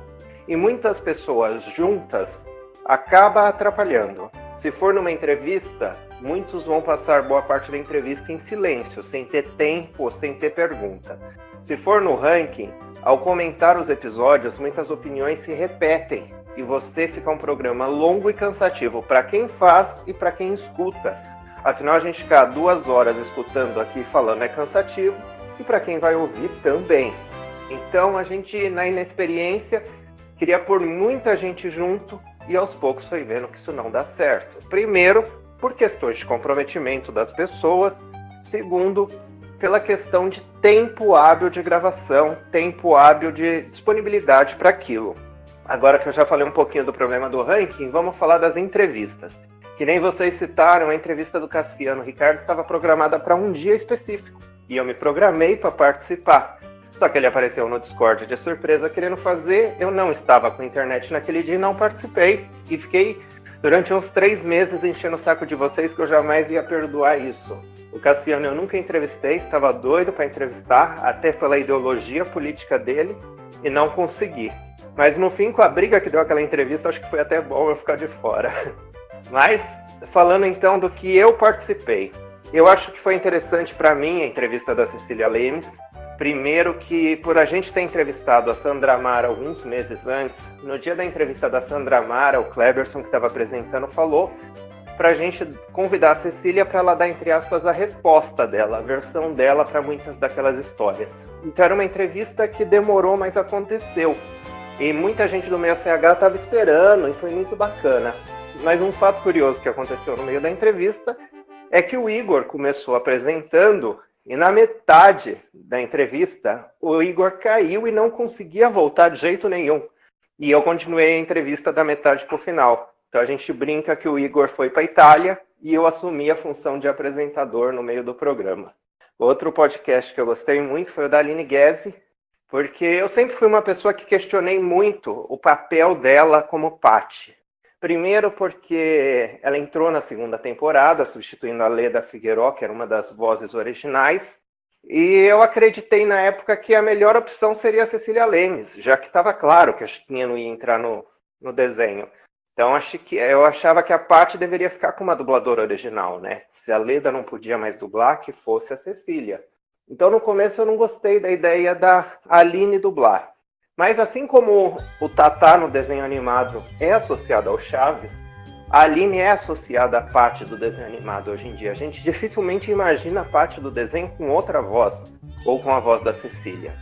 E muitas pessoas juntas acaba atrapalhando. Se for numa entrevista, muitos vão passar boa parte da entrevista em silêncio, sem ter tempo, sem ter pergunta. Se for no ranking, ao comentar os episódios, muitas opiniões se repetem e você fica um programa longo e cansativo para quem faz e para quem escuta. Afinal, a gente ficar 2 horas escutando aqui falando é cansativo e para quem vai ouvir também. Então, a gente, na inexperiência, queria pôr muita gente junto e aos poucos foi vendo que isso não dá certo. Primeiro, por questões de comprometimento das pessoas. Segundo, pela questão de tempo hábil de gravação, tempo hábil de disponibilidade para aquilo. Agora que eu já falei um pouquinho do problema do ranking, vamos falar das entrevistas. Que nem vocês citaram, a entrevista do Cassiano Ricardo estava programada para um dia específico. E eu me programei para participar. Só que ele apareceu no Discord de surpresa querendo fazer. Eu não estava com internet naquele dia e não participei. E fiquei durante uns 3 meses enchendo o saco de vocês que eu jamais ia perdoar isso. O Cassiano eu nunca entrevistei, estava doido para entrevistar, até pela ideologia política dele, e não consegui. Mas no fim, com a briga que deu aquela entrevista, acho que foi até bom eu ficar de fora. Mas, falando então do que eu participei, eu acho que foi interessante para mim a entrevista da Cecília Lemes. Primeiro que, por a gente ter entrevistado a Sandra Mara alguns meses antes, no dia da entrevista da Sandra Mara, o Kleberson, que estava apresentando, falou para a gente convidar a Cecília para ela dar, entre aspas, a resposta dela, a versão dela para muitas daquelas histórias. Então era uma entrevista que demorou, mas aconteceu. E muita gente do meio CH estava esperando, e foi muito bacana. Mas um fato curioso que aconteceu no meio da entrevista é que o Igor começou apresentando e na metade da entrevista o Igor caiu e não conseguia voltar de jeito nenhum. E eu continuei a entrevista da metade para o final. Então a gente brinca que o Igor foi para a Itália e eu assumi a função de apresentador no meio do programa. Outro podcast que eu gostei muito foi o da Aline Guese, porque eu sempre fui uma pessoa que questionei muito o papel dela como Patty. Primeiro porque ela entrou na 2ª temporada, substituindo a Leda Figueiró, que era uma das vozes originais, e eu acreditei na época que a melhor opção seria a Cecília Lemes, já que estava claro que a Chiquinha não ia entrar no desenho. Então eu achava que a Patty deveria ficar com uma dubladora original, né? Se a Leda não podia mais dublar, que fosse a Cecília. Então no começo eu não gostei da ideia da Aline dublar. Mas assim como o Tatá no desenho animado é associado ao Chaves, a Aline é associada à Patty do desenho animado hoje em dia. A gente dificilmente imagina a Patty do desenho com outra voz, ou com a voz da Cecília.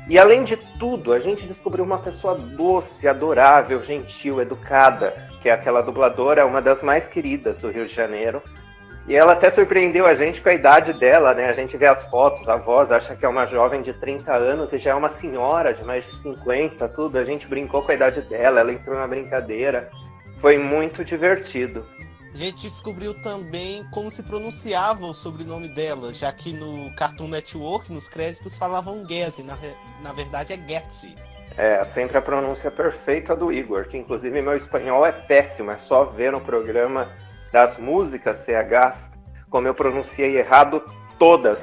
E além de tudo, a gente descobriu uma pessoa doce, adorável, gentil, educada, que é aquela dubladora, uma das mais queridas do Rio de Janeiro. E ela até surpreendeu a gente com a idade dela, né? A gente vê as fotos, a voz, acha que é uma jovem de 30 anos e já é uma senhora de mais de 50, tudo. A gente brincou com a idade dela, ela entrou na brincadeira. Foi muito divertido. A gente descobriu também como se pronunciava o sobrenome dela, já que no Cartoon Network, nos créditos, falavam Guese, na verdade é Getzi. É, sempre a pronúncia perfeita do Igor, que inclusive meu espanhol é péssimo, é só ver no programa das músicas CHs, como eu pronunciei errado todas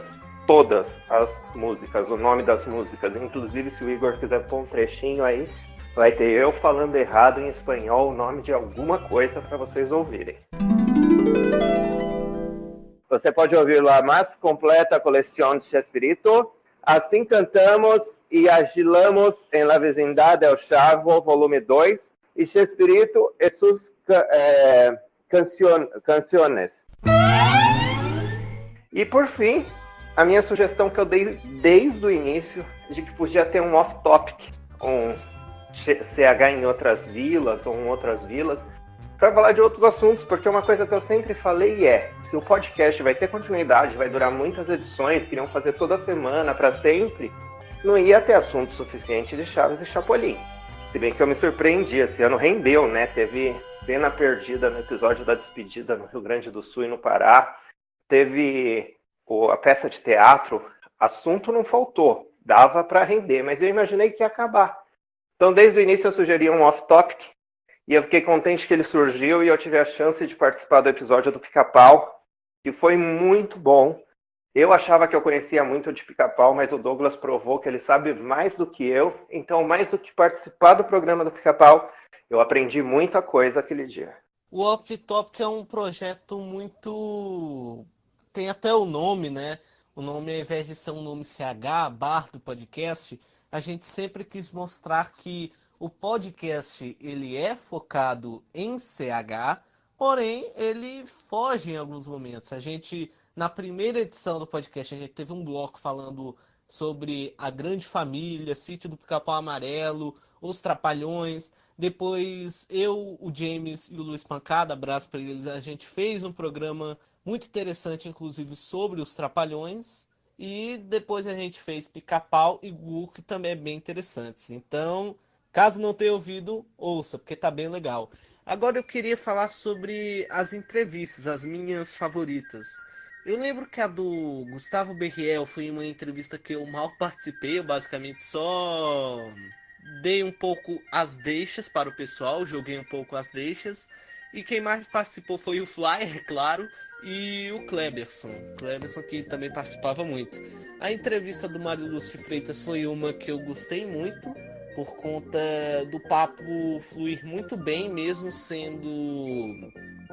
as músicas, o nome das músicas. Inclusive, se o Igor quiser pôr um trechinho aí, vai ter eu falando errado em espanhol o nome de alguma coisa para vocês ouvirem. Você pode ouvir a mais completa coleção de Chespirito. Assim cantamos e agilamos em La Vecindad del Chavo, volume 2, e Chespirito e sus canciones. E por fim, a minha sugestão que eu dei desde o início, de que podia ter um off-topic, um CH em outras vilas ou em outras vilas, para falar de outros assuntos, porque uma coisa que eu sempre falei é, se o podcast vai ter continuidade, vai durar muitas edições, queriam fazer toda semana, para sempre, não ia ter assunto suficiente de Chaves e Chapolin. Se bem que eu me surpreendi, esse ano rendeu, né? Teve cena perdida no episódio da despedida no Rio Grande do Sul e no Pará. Teve a peça de teatro, assunto não faltou, dava para render, mas eu imaginei que ia acabar. Então, desde o início eu sugeri um off-topic, e eu fiquei contente que ele surgiu e eu tive a chance de participar do episódio do Pica-Pau, que foi muito bom. Eu achava que eu conhecia muito de Pica-Pau, mas o Douglas provou que ele sabe mais do que eu. Então, mais do que participar do programa do Pica-Pau, eu aprendi muita coisa aquele dia. O Off Topic é um projeto muito... Tem até o nome, né? O nome, ao invés de ser um nome CH, bar do podcast, a gente sempre quis mostrar que o podcast ele é focado em CH, porém ele foge em alguns momentos. A gente, na primeira edição do podcast, a gente teve um bloco falando sobre a grande família, Sítio do Pica-Pau Amarelo, os Trapalhões. Depois eu, o James e o Luiz Pancada, abraço para eles, a gente fez um programa muito interessante, inclusive, sobre os Trapalhões. E depois a gente fez Pica-Pau e Gugu, que também é bem interessantes. Então, caso não tenha ouvido, ouça, porque tá bem legal. Agora eu queria falar sobre as entrevistas, as minhas favoritas. Eu lembro que a do Gustavo Berriel foi uma entrevista que eu mal participei, eu basicamente só dei um pouco as deixas para o pessoal, joguei um pouco as deixas. E quem mais participou foi o Flyer, é claro, e o Kleberson. Kleberson que também participava muito. A entrevista do Mário Lúcio de Freitas foi uma que eu gostei muito, por conta do papo fluir muito bem, mesmo sendo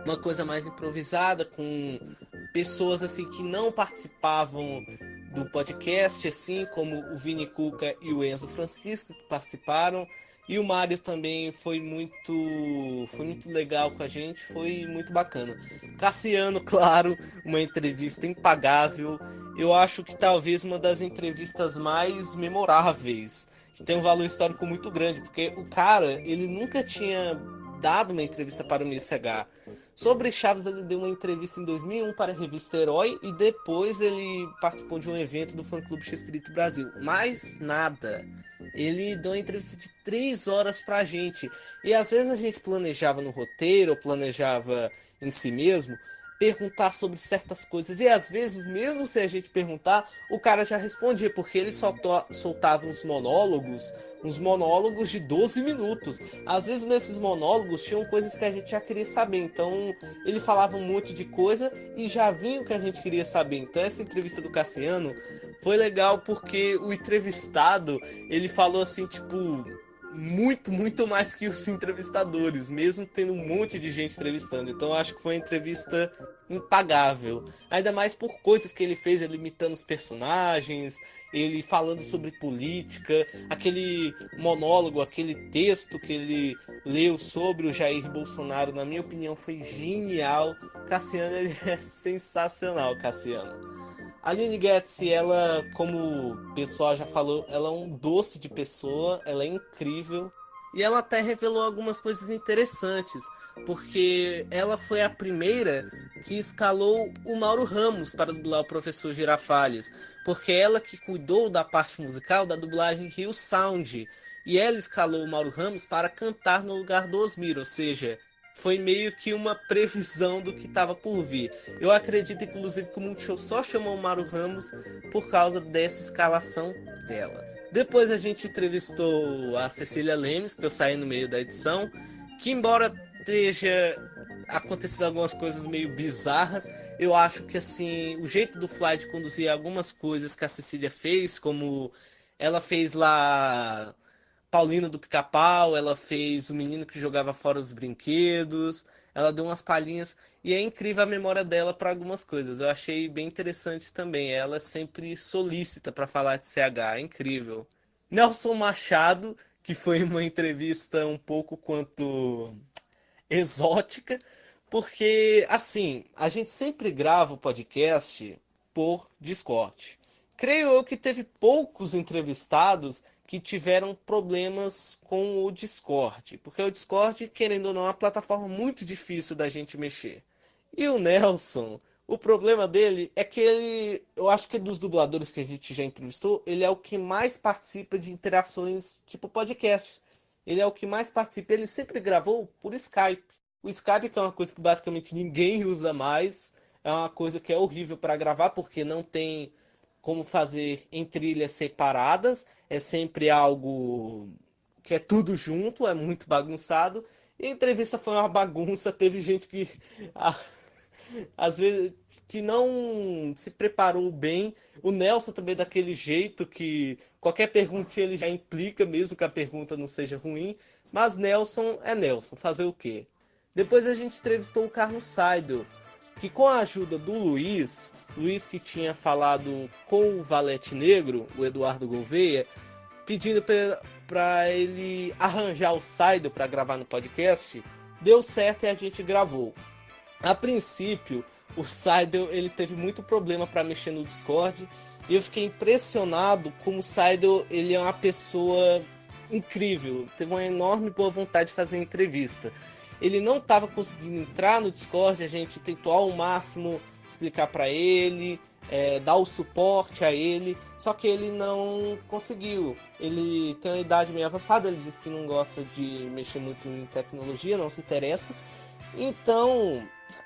uma coisa mais improvisada, com pessoas assim que não participavam do podcast, assim como o Vini Cuca e o Enzo Francisco, que participaram. E o Mário também foi muito legal com a gente, foi muito bacana. Cassiano, claro, uma entrevista impagável. Eu acho que talvez uma das entrevistas mais memoráveis, que tem um valor histórico muito grande, porque o cara, ele nunca tinha dado uma entrevista para o MSH. Sobre Chaves, ele deu uma entrevista em 2001 para a revista Herói e depois ele participou de um evento do fã-clube X-Espírito Brasil. Mais nada. Ele deu uma entrevista de 3 horas pra gente. E às vezes a gente planejava no roteiro, ou planejava em si mesmo, perguntar sobre certas coisas. E às vezes, mesmo se a gente perguntar, o cara já respondia, porque ele soltava uns monólogos de 12 minutos. Às vezes nesses monólogos tinham coisas que a gente já queria saber. Então ele falava um monte de coisa e já vinha o que a gente queria saber. Então essa entrevista do Cassiano foi legal porque o entrevistado, ele falou assim, tipo, muito mais que os entrevistadores, mesmo tendo um monte de gente entrevistando. Então eu acho que foi uma entrevista impagável. Ainda mais por coisas que ele fez, ele imitando os personagens, ele falando sobre política, aquele monólogo, aquele texto que ele leu sobre o Jair Bolsonaro, na minha opinião, foi genial. Cassiano, ele é sensacional, Cassiano. A Aline Getz, ela, como o pessoal já falou, ela é um doce de pessoa, ela é incrível. E ela até revelou algumas coisas interessantes, porque ela foi a primeira que escalou o Mauro Ramos para dublar o Professor Girafales, porque ela que cuidou da parte musical da dublagem Rio Sound, e ela escalou o Mauro Ramos para cantar no lugar do Osmir, ou seja, foi meio que uma previsão do que estava por vir. Eu acredito, inclusive, que o Multishow só chamou o Mauro Ramos por causa dessa escalação dela. Depois a gente entrevistou a Cecília Lemes, que eu saí no meio da edição, que embora esteja acontecido algumas coisas meio bizarras, eu acho que assim, o jeito do Fly de conduzir algumas coisas que a Cecília fez, como ela fez lá Paulino do Pica-Pau, ela fez o menino que jogava fora os brinquedos, ela deu umas palhinhas e é incrível a memória dela para algumas coisas. Eu achei bem interessante também. Ela é sempre solícita para falar de CH, é incrível. Nelson Machado, que foi uma entrevista um pouco quanto exótica, porque assim, a gente sempre grava o podcast por Discord. Creio eu que teve poucos entrevistados que tiveram problemas com o Discord, porque o Discord, querendo ou não, é uma plataforma muito difícil da gente mexer. E o Nelson, o problema dele é que ele, eu acho que dos dubladores que a gente já entrevistou, ele é o que mais participa de interações tipo podcast. Ele é o que mais participa, ele sempre gravou por Skype. O Skype, que é uma coisa que basicamente ninguém usa mais, é uma coisa que é horrível para gravar, porque não tem como fazer em trilhas separadas, é sempre algo que é tudo junto, é muito bagunçado. E a entrevista foi uma bagunça, teve gente que às vezes que não se preparou bem. O Nelson também daquele jeito que qualquer pergunta ele já implica, mesmo que a pergunta não seja ruim. Mas Nelson é Nelson, fazer o quê? Depois a gente entrevistou o Carlos Seidel, que com a ajuda do Luiz que tinha falado com o Valete Negro, o Eduardo Gouveia, pedindo para ele arranjar o Seidel para gravar no podcast, deu certo e a gente gravou. A princípio, o Seidel ele teve muito problema para mexer no Discord e eu fiquei impressionado como o Seidel ele é uma pessoa incrível, teve uma enorme boa vontade de fazer entrevista. Ele não estava conseguindo entrar no Discord, a gente tentou ao máximo explicar para ele, dar o suporte a ele, só que ele não conseguiu. Ele tem uma idade meio avançada, ele diz que não gosta de mexer muito em tecnologia, não se interessa. Então,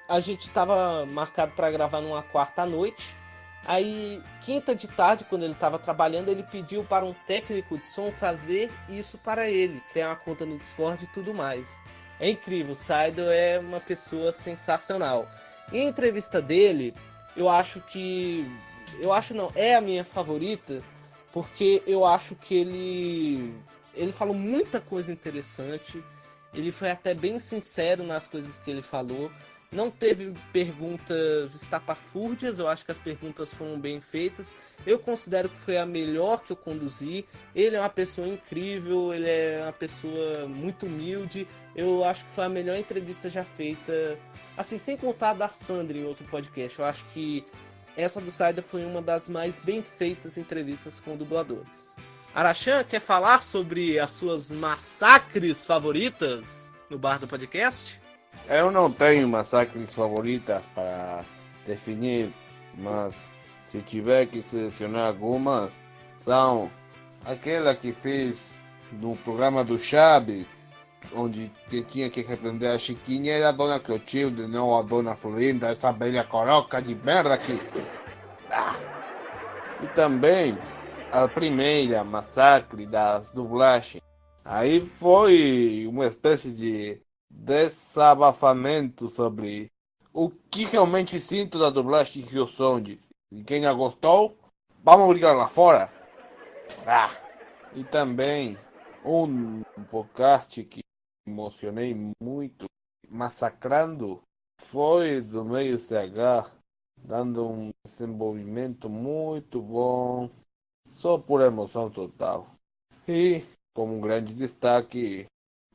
a gente estava marcado para gravar numa quarta à noite. Aí, quinta de tarde, quando ele estava trabalhando, ele pediu para um técnico de som fazer isso para ele, criar uma conta no Discord e tudo mais. É incrível, o Saido é uma pessoa sensacional. E a entrevista dele, é a minha favorita, porque eu acho que ele falou muita coisa interessante, ele foi até bem sincero nas coisas que ele falou. Não teve perguntas estapafúrdias, eu acho que as perguntas foram bem feitas. Eu considero que foi a melhor que eu conduzi. Ele é uma pessoa incrível, ele é uma pessoa muito humilde. Eu acho que foi a melhor entrevista já feita, assim, sem contar a da Sandra em outro podcast. Eu acho que essa do Saida foi uma das mais bem feitas entrevistas com dubladores. Arachan, quer falar sobre as suas massacres favoritas no bar do podcast? Eu não tenho massacres favoritas para definir, mas se tiver que selecionar algumas, são aquela que fiz no programa do Chaves, onde quem tinha que repreender a Chiquinha era a Dona Clotilde, não a Dona Florinda, essa velha coroca de merda aqui. E também a primeira massacre das dublagens. Aí foi uma espécie de desabafamento sobre o que realmente sinto da dublagem que eu sou. E quem não gostou, vamos brigar lá fora. E também um podcast que me emocionei muito, massacrando, foi do Meio CH, dando um desenvolvimento muito bom, só por emoção total. E, como um grande destaque,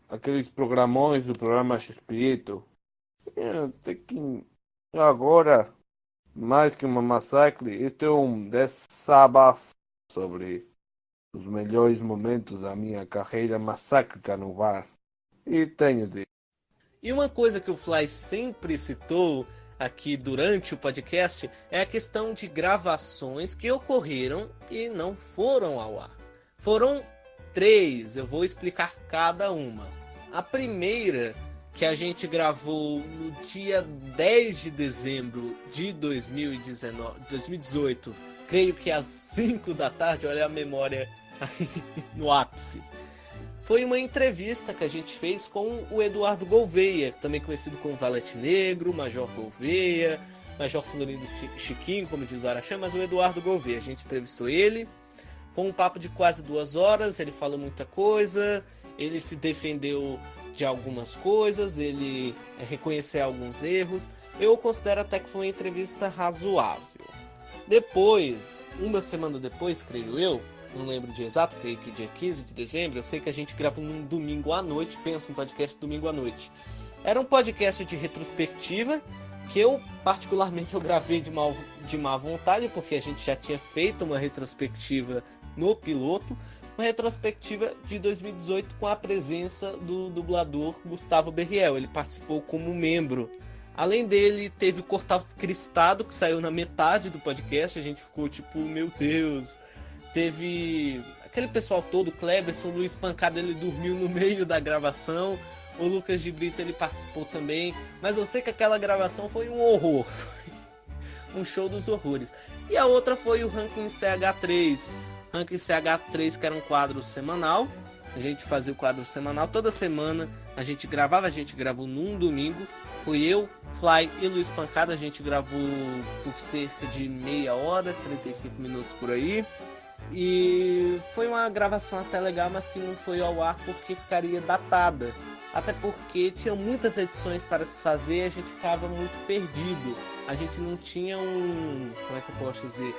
aqueles programões do programa X-Espírito. Até que agora, mais que uma massacre, este é um desabafo sobre os melhores momentos da minha carreira massacra no bar. E tenho de... E uma coisa que o Fly sempre citou aqui durante o podcast é a questão de gravações que ocorreram e não foram ao ar. Foram 3, eu vou explicar cada uma. A primeira, que a gente gravou no dia 10 de dezembro de 2018, creio que às 5 da tarde, olha a memória aí no ápice. Foi uma entrevista que a gente fez com o Eduardo Gouveia, também conhecido como Valete Negro, Major Gouveia, Major Florindo Chiquinho, como diz o Araxá, mas o Eduardo Gouveia. A gente entrevistou ele, foi um papo de quase 2 horas, ele falou muita coisa, ele se defendeu de algumas coisas, ele reconheceu alguns erros. Eu considero até que foi uma entrevista razoável. Depois, uma semana depois, creio eu, não lembro o dia exato, creio que dia 15 de dezembro, eu sei que a gente gravou num domingo à noite, penso no podcast domingo à noite. Era um podcast de retrospectiva, que eu particularmente eu gravei de má vontade, porque a gente já tinha feito uma retrospectiva no piloto, uma retrospectiva de 2018 com a presença do dublador Gustavo Berriel. Ele participou como membro. Além dele, teve o Cortado Cristado, que saiu na metade do podcast. A gente ficou tipo, meu Deus. Teve aquele pessoal todo, Kleberson, Luiz Pancada, ele dormiu no meio da gravação. O Lucas de Brito, ele participou também. Mas eu sei que aquela gravação foi um horror. Um show dos horrores. E a outra foi o Ranking CH3. Ranking CH3, que era um quadro semanal. A gente fazia o quadro semanal toda semana. A gente gravou num domingo. Foi eu, Fly e Luiz Pancada. A gente gravou por cerca de meia hora, 35 minutos por aí. E foi uma gravação até legal, mas que não foi ao ar porque ficaria datada. Até porque tinha muitas edições para se fazer e a gente ficava muito perdido. A gente não tinha como é que eu posso dizer?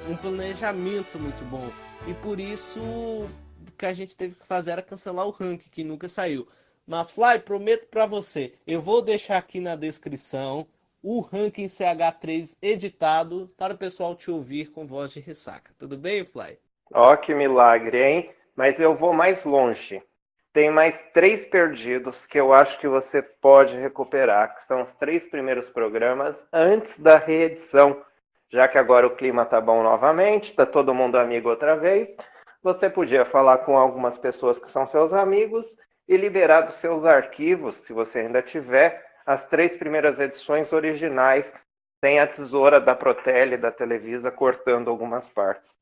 Um planejamento muito bom. E por isso o que a gente teve que fazer era cancelar o ranking, que nunca saiu. Mas Fly, prometo pra você, eu vou deixar aqui na descrição o ranking CH3 editado para o pessoal te ouvir com voz de ressaca. Tudo bem, Fly? Ó, que milagre, hein? Mas eu vou mais longe. tem mais 3 perdidos que eu acho que você pode recuperar, que são os 3 primeiros programas antes da reedição. Já que agora o clima tá bom novamente, tá todo mundo amigo outra vez, você podia falar com algumas pessoas que são seus amigos e liberar dos seus arquivos, se você ainda tiver, as 3 primeiras edições originais, sem a tesoura da Protel e da Televisa cortando algumas partes.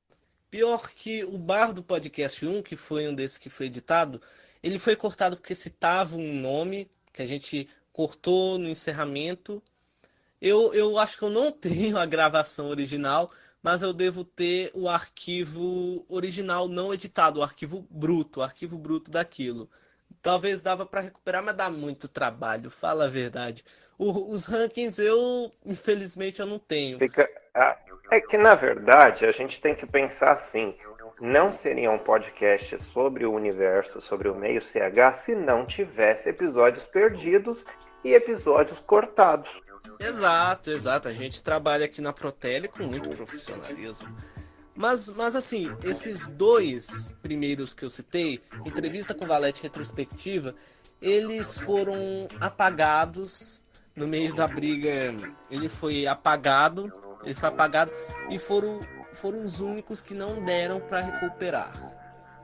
Pior que o Bar do Podcast 1, que foi um desses que foi editado, ele foi cortado porque citava um nome que a gente cortou no encerramento. Eu acho que eu não tenho a gravação original, mas eu devo ter o arquivo original não editado, o arquivo bruto daquilo. Talvez dava para recuperar, mas dá muito trabalho, fala a verdade. Os rankings infelizmente, eu não tenho. É que, na verdade, a gente tem que pensar assim, não seria um podcast sobre o universo, sobre o meio CH, se não tivesse episódios perdidos e episódios cortados. Exato. A gente trabalha aqui na Protel com muito profissionalismo. Mas assim, esses 2 primeiros que eu citei, Entrevista com Valete Retrospectiva, eles foram apagados no meio da briga. Ele foi apagado e foram os únicos que não deram para recuperar.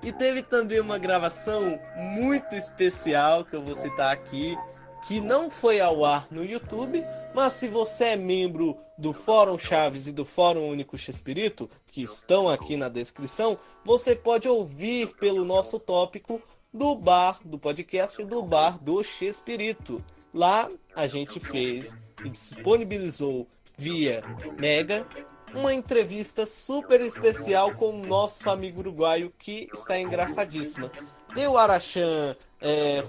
E teve também uma gravação muito especial que eu vou citar aqui, que não foi ao ar no YouTube, mas se você é membro do Fórum Chaves e do Fórum Único Chespirito, que estão aqui na descrição, você pode ouvir pelo nosso tópico do bar do podcast, do Bar do Chespirito. Lá a gente fez e disponibilizou via Mega uma entrevista super especial com o nosso amigo uruguaio, que está engraçadíssima. Tem o Arachan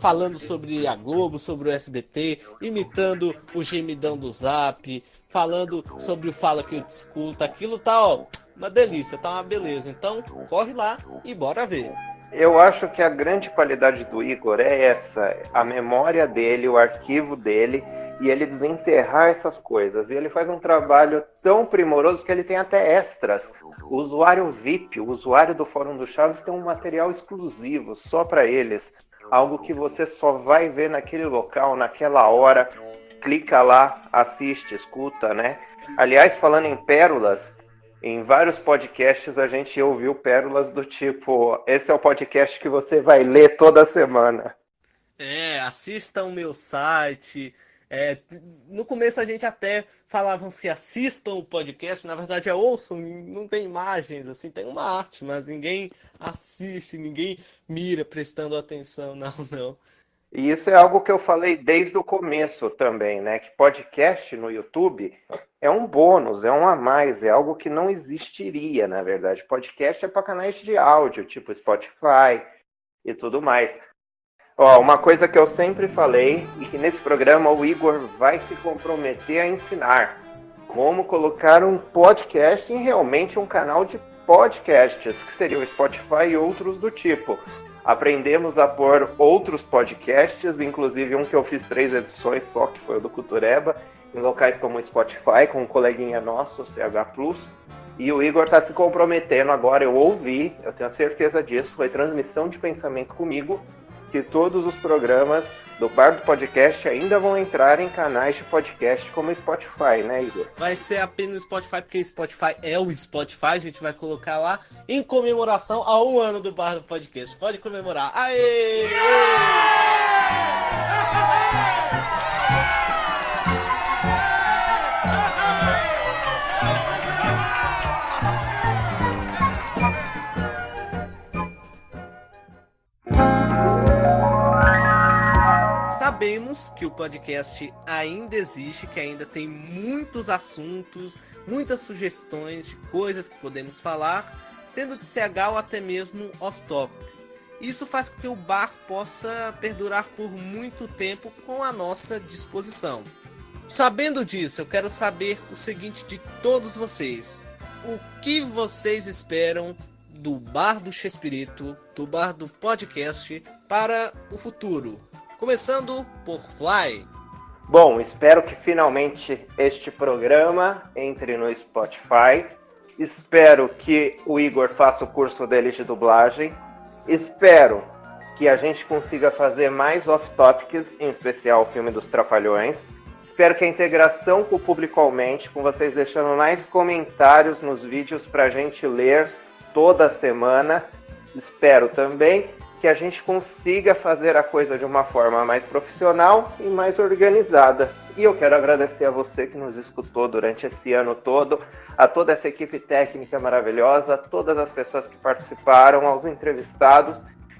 falando sobre a Globo, sobre o SBT, imitando o gemidão do Zap, falando sobre o Fala Que Eu Te Escuto. Aquilo tá, uma delícia, tá uma beleza. Então, corre lá e bora ver. Eu acho que a grande qualidade do Igor é essa, a memória dele, o arquivo dele, e ele desenterrar essas coisas. E ele faz um trabalho tão primoroso que ele tem até extras. O usuário VIP, o usuário do Fórum do Chaves, tem um material exclusivo só para eles. Algo que você só vai ver naquele local, naquela hora. Clica lá, assiste, escuta, né? Aliás, falando em pérolas, em vários podcasts a gente ouviu pérolas do tipo: esse é o podcast que você vai ler toda semana. Assista o meu site. No começo a gente até falavam assim, assistam o podcast, na verdade ouçam, não tem imagens, assim, tem uma arte, mas ninguém assiste, ninguém mira prestando atenção, não. E isso é algo que eu falei desde o começo também, né? Que podcast no YouTube é um bônus, é um a mais, é algo que não existiria, na verdade. Podcast é para canais de áudio, tipo Spotify e tudo mais. Uma coisa que eu sempre falei, e que nesse programa o Igor vai se comprometer a ensinar: como colocar um podcast em realmente um canal de podcasts, que seria o Spotify e outros do tipo. Aprendemos a pôr outros podcasts, inclusive um que eu fiz 3 edições só, que foi o do Cultureba, em locais como o Spotify, com um coleguinha nosso, o CH Plus. E o Igor está se comprometendo agora, eu ouvi, eu tenho certeza disso, foi transmissão de pensamento comigo, que todos os programas do Bar do Podcast ainda vão entrar em canais de podcast como o Spotify, né, Igor? Vai ser apenas Spotify, porque o Spotify é o Spotify, a gente vai colocar lá em comemoração a 1 ano do Bar do Podcast. Pode comemorar. Aê! Sabemos que o podcast ainda existe, que ainda tem muitos assuntos, muitas sugestões de coisas que podemos falar, sendo de CH ou até mesmo off-topic. Isso faz com que o bar possa perdurar por muito tempo com a nossa disposição. Sabendo disso, eu quero saber o seguinte de todos vocês: o que vocês esperam do Bar do Chespirito, do Bar do Podcast para o futuro? Começando por Fly. Bom, espero que finalmente este programa entre no Spotify. Espero que o Igor faça o curso dele de dublagem. Espero que a gente consiga fazer mais off-topics, em especial o filme dos Trapalhões. Espero que a integração com o público aumente, com vocês deixando mais comentários nos vídeos para a gente ler toda semana. Espero também que a gente consiga fazer a coisa de uma forma mais profissional e mais organizada. E eu quero agradecer a você que nos escutou durante esse ano todo, a toda essa equipe técnica maravilhosa, a todas as pessoas que participaram, aos entrevistados.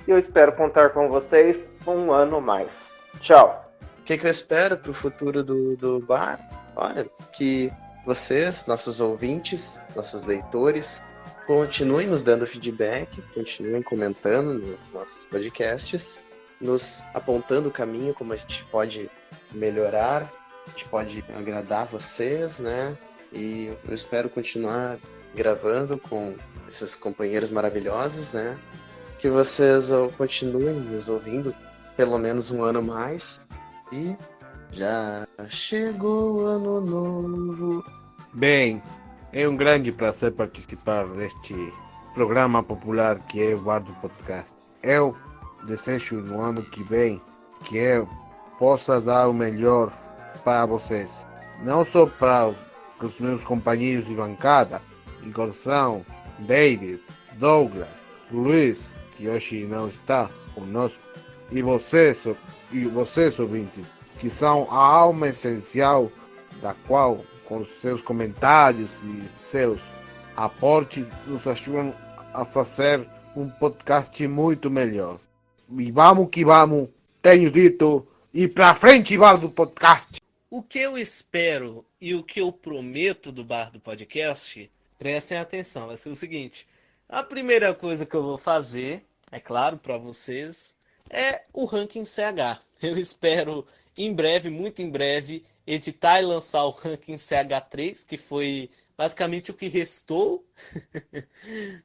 E eu espero contar com vocês um ano mais. Tchau! O que eu espero para o futuro do bar? Olha, que vocês, nossos ouvintes, nossos leitores, continuem nos dando feedback, continuem comentando nos nossos podcasts, nos apontando o caminho, como a gente pode melhorar, a gente pode agradar vocês, né? E eu espero continuar gravando com esses companheiros maravilhosos, né? Que vocês continuem nos ouvindo pelo menos um ano mais. E já chegou o ano novo. Bem, é um grande prazer participar deste programa popular que é o Bar do Podcast. Eu desejo no ano que vem que eu possa dar o melhor para vocês. Não só para os meus companheiros de bancada, Igorzão, David, Douglas, Luiz, que hoje não está conosco, e vocês ouvintes, que são a alma essencial da qual, com os seus comentários e seus aportes, nos ajudam a fazer um podcast muito melhor. E vamos que vamos, tenho dito, e pra frente, Bar do Podcast! O que eu espero e o que eu prometo do Bar do Podcast, prestem atenção, vai ser o seguinte. A primeira coisa que eu vou fazer, é claro, para vocês, é o ranking CH. Eu espero em breve, muito em breve, editar e lançar o ranking CH3, que foi basicamente o que restou.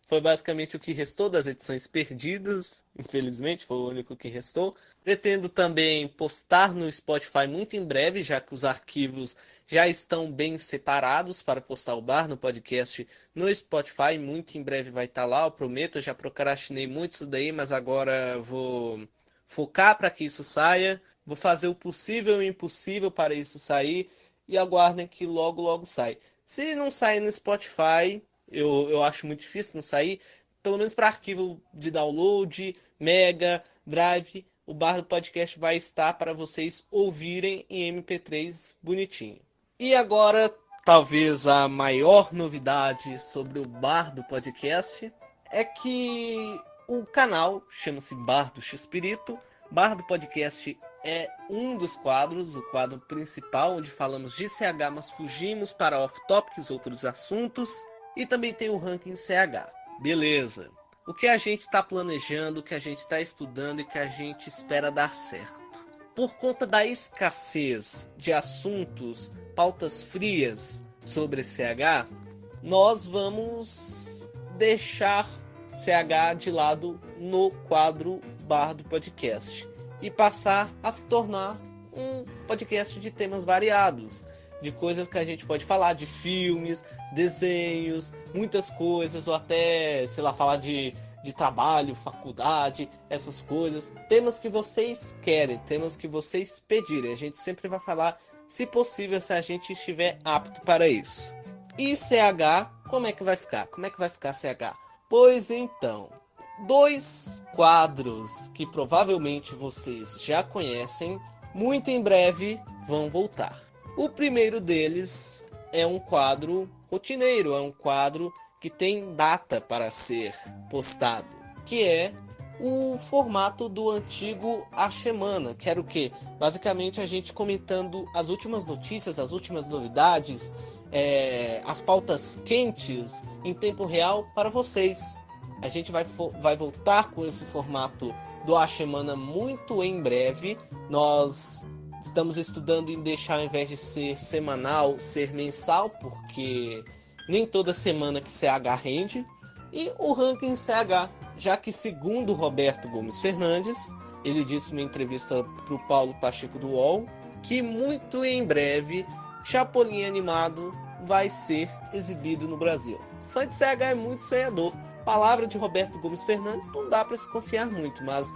Foi basicamente o que restou das edições perdidas. Infelizmente, foi o único que restou. Pretendo também postar no Spotify muito em breve, já que os arquivos já estão bem separados para postar o Bar no Podcast no Spotify. Muito em breve vai estar lá, eu prometo. Eu já procrastinei muito isso daí, mas agora vou focar para que isso saia. Vou fazer o possível e o impossível para isso sair. E aguardem que logo, logo sai. Se não sair no Spotify, eu acho muito difícil não sair. Pelo menos para arquivo de download, Mega, Drive, o Bar do Podcast vai estar para vocês ouvirem em MP3 bonitinho. E agora, talvez a maior novidade sobre o Bar do Podcast é que o canal chama-se Bar do Xpirito. Bar do Podcast é um dos quadros, o quadro principal, onde falamos de CH, mas fugimos para off-topics, outros assuntos. E também tem o ranking CH. Beleza. O que a gente está planejando, o que a gente está estudando e que a gente espera dar certo. Por conta da escassez de assuntos, pautas frias sobre CH, nós vamos deixar CH de lado no quadro Bar do Podcast e passar a se tornar um podcast de temas variados, de coisas que a gente pode falar, de filmes, desenhos, muitas coisas, ou até, sei lá, falar de trabalho, faculdade, essas coisas, temas que vocês querem, temas que vocês pedirem. A gente sempre vai falar, se possível, se a gente estiver apto para isso. E CH, como é que vai ficar? Como é que vai ficar CH? Pois então, 2 quadros que provavelmente vocês já conhecem, muito em breve vão voltar. O primeiro deles é um quadro rotineiro, é um quadro que tem data para ser postado, que é o formato do antigo A Semana, que era o quê? Basicamente a gente comentando as últimas notícias, as últimas novidades, as pautas quentes em tempo real para vocês. A gente vai voltar com esse formato do A Semana muito em breve. Nós estamos estudando em deixar, ao invés de ser semanal, ser mensal, porque nem toda semana que CH rende. E o ranking CH, já que segundo Roberto Gomes Fernandes, ele disse numa entrevista para o Paulo Pacheco do UOL, que muito em breve Chapolin animado vai ser exibido no Brasil. Fã de CH é muito sonhador. Palavra de Roberto Gomes Fernandes não dá para se confiar muito, mas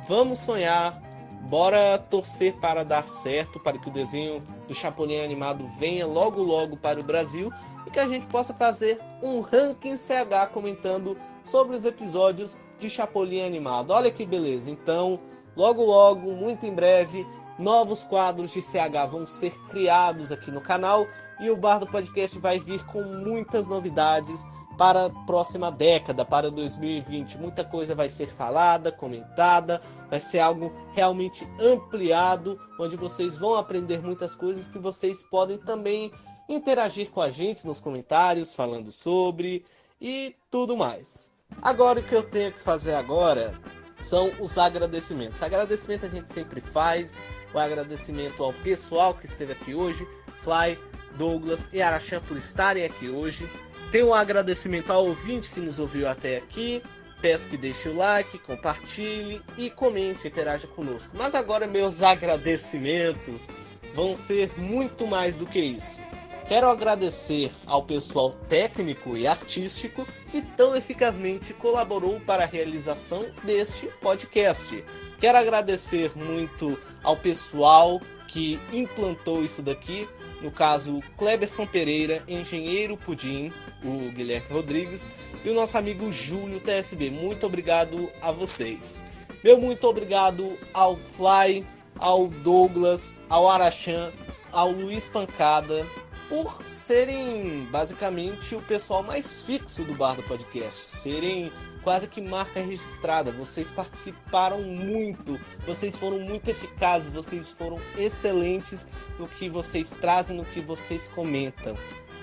vamos sonhar, bora torcer para dar certo, para que o desenho do Chapolin animado venha logo logo para o Brasil e que a gente possa fazer um ranking CH comentando sobre os episódios de Chapolin animado. Olha que beleza! Então, logo logo, muito em breve, novos quadros de CH vão ser criados aqui no canal e o Bar do Podcast vai vir com muitas novidades para a próxima década, para 2020. Muita coisa vai ser falada, comentada, vai ser algo realmente ampliado, onde vocês vão aprender muitas coisas que vocês podem também interagir com a gente nos comentários, falando sobre e tudo mais. Agora, o que eu tenho que fazer agora são os agradecimentos. Agradecimento a gente sempre faz, o agradecimento ao pessoal que esteve aqui hoje, Fly, Douglas e Arachan por estarem aqui hoje. Tem um agradecimento ao ouvinte que nos ouviu até aqui. Peço que deixe o like, compartilhe e comente, interaja conosco. Mas agora meus agradecimentos vão ser muito mais do que isso. Quero agradecer ao pessoal técnico e artístico que tão eficazmente colaborou para a realização deste podcast. Quero agradecer muito ao pessoal que implantou isso daqui, no caso Cleberson Pereira, Engenheiro Pudim, o Guilherme Rodrigues e o nosso amigo Júlio TSB. Muito obrigado a vocês. Meu muito obrigado ao Fly, ao Douglas, ao Arachan, ao Luiz Pancada, por serem basicamente o pessoal mais fixo do Bar do Podcast, serem quase que marca registrada. Vocês participaram muito, vocês foram muito eficazes, vocês foram excelentes no que vocês trazem, no que vocês comentam.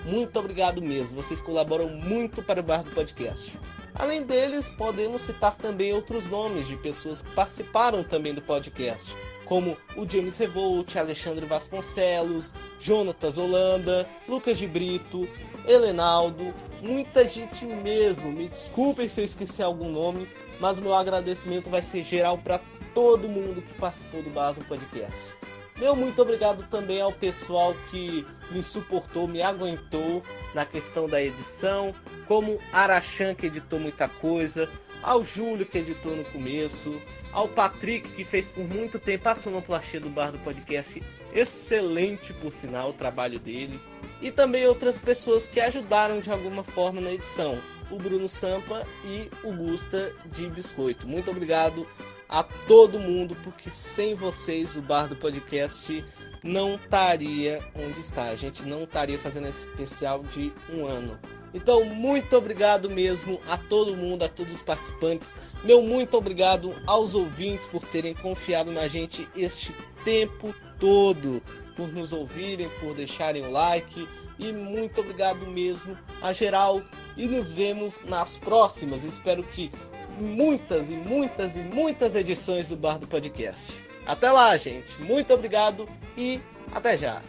Muito obrigado mesmo, vocês colaboram muito para o Bar do Podcast. Além deles, podemos citar também outros nomes de pessoas que participaram também do podcast, como o James Revolt, Alexandre Vasconcelos, Jonatas Holanda, Lucas de Brito, Helenaldo, muita gente mesmo. Me desculpem se eu esqueci algum nome, mas o meu agradecimento vai ser geral para todo mundo que participou do Bar do Podcast. Meu muito obrigado também ao pessoal que me suportou, me aguentou na questão da edição, como Arachan, que editou muita coisa, ao Júlio, que editou no começo, ao Patrick, que fez por muito tempo a sonoplastia do Bar do Podcast, excelente por sinal o trabalho dele, e também outras pessoas que ajudaram de alguma forma na edição, o Bruno Sampa e o Gusta de Biscoito. Muito obrigado a todo mundo, porque sem vocês o Bar do Podcast não estaria onde está, a gente não estaria fazendo esse especial de um ano. Então, muito obrigado mesmo a todo mundo, a todos os participantes. Meu muito obrigado aos ouvintes por terem confiado na gente este tempo todo, por nos ouvirem, por deixarem o like. E muito obrigado mesmo a geral. E nos vemos nas próximas. Espero que muitas e muitas e muitas edições do Bar do Podcast. Até lá, gente. Muito obrigado e até já.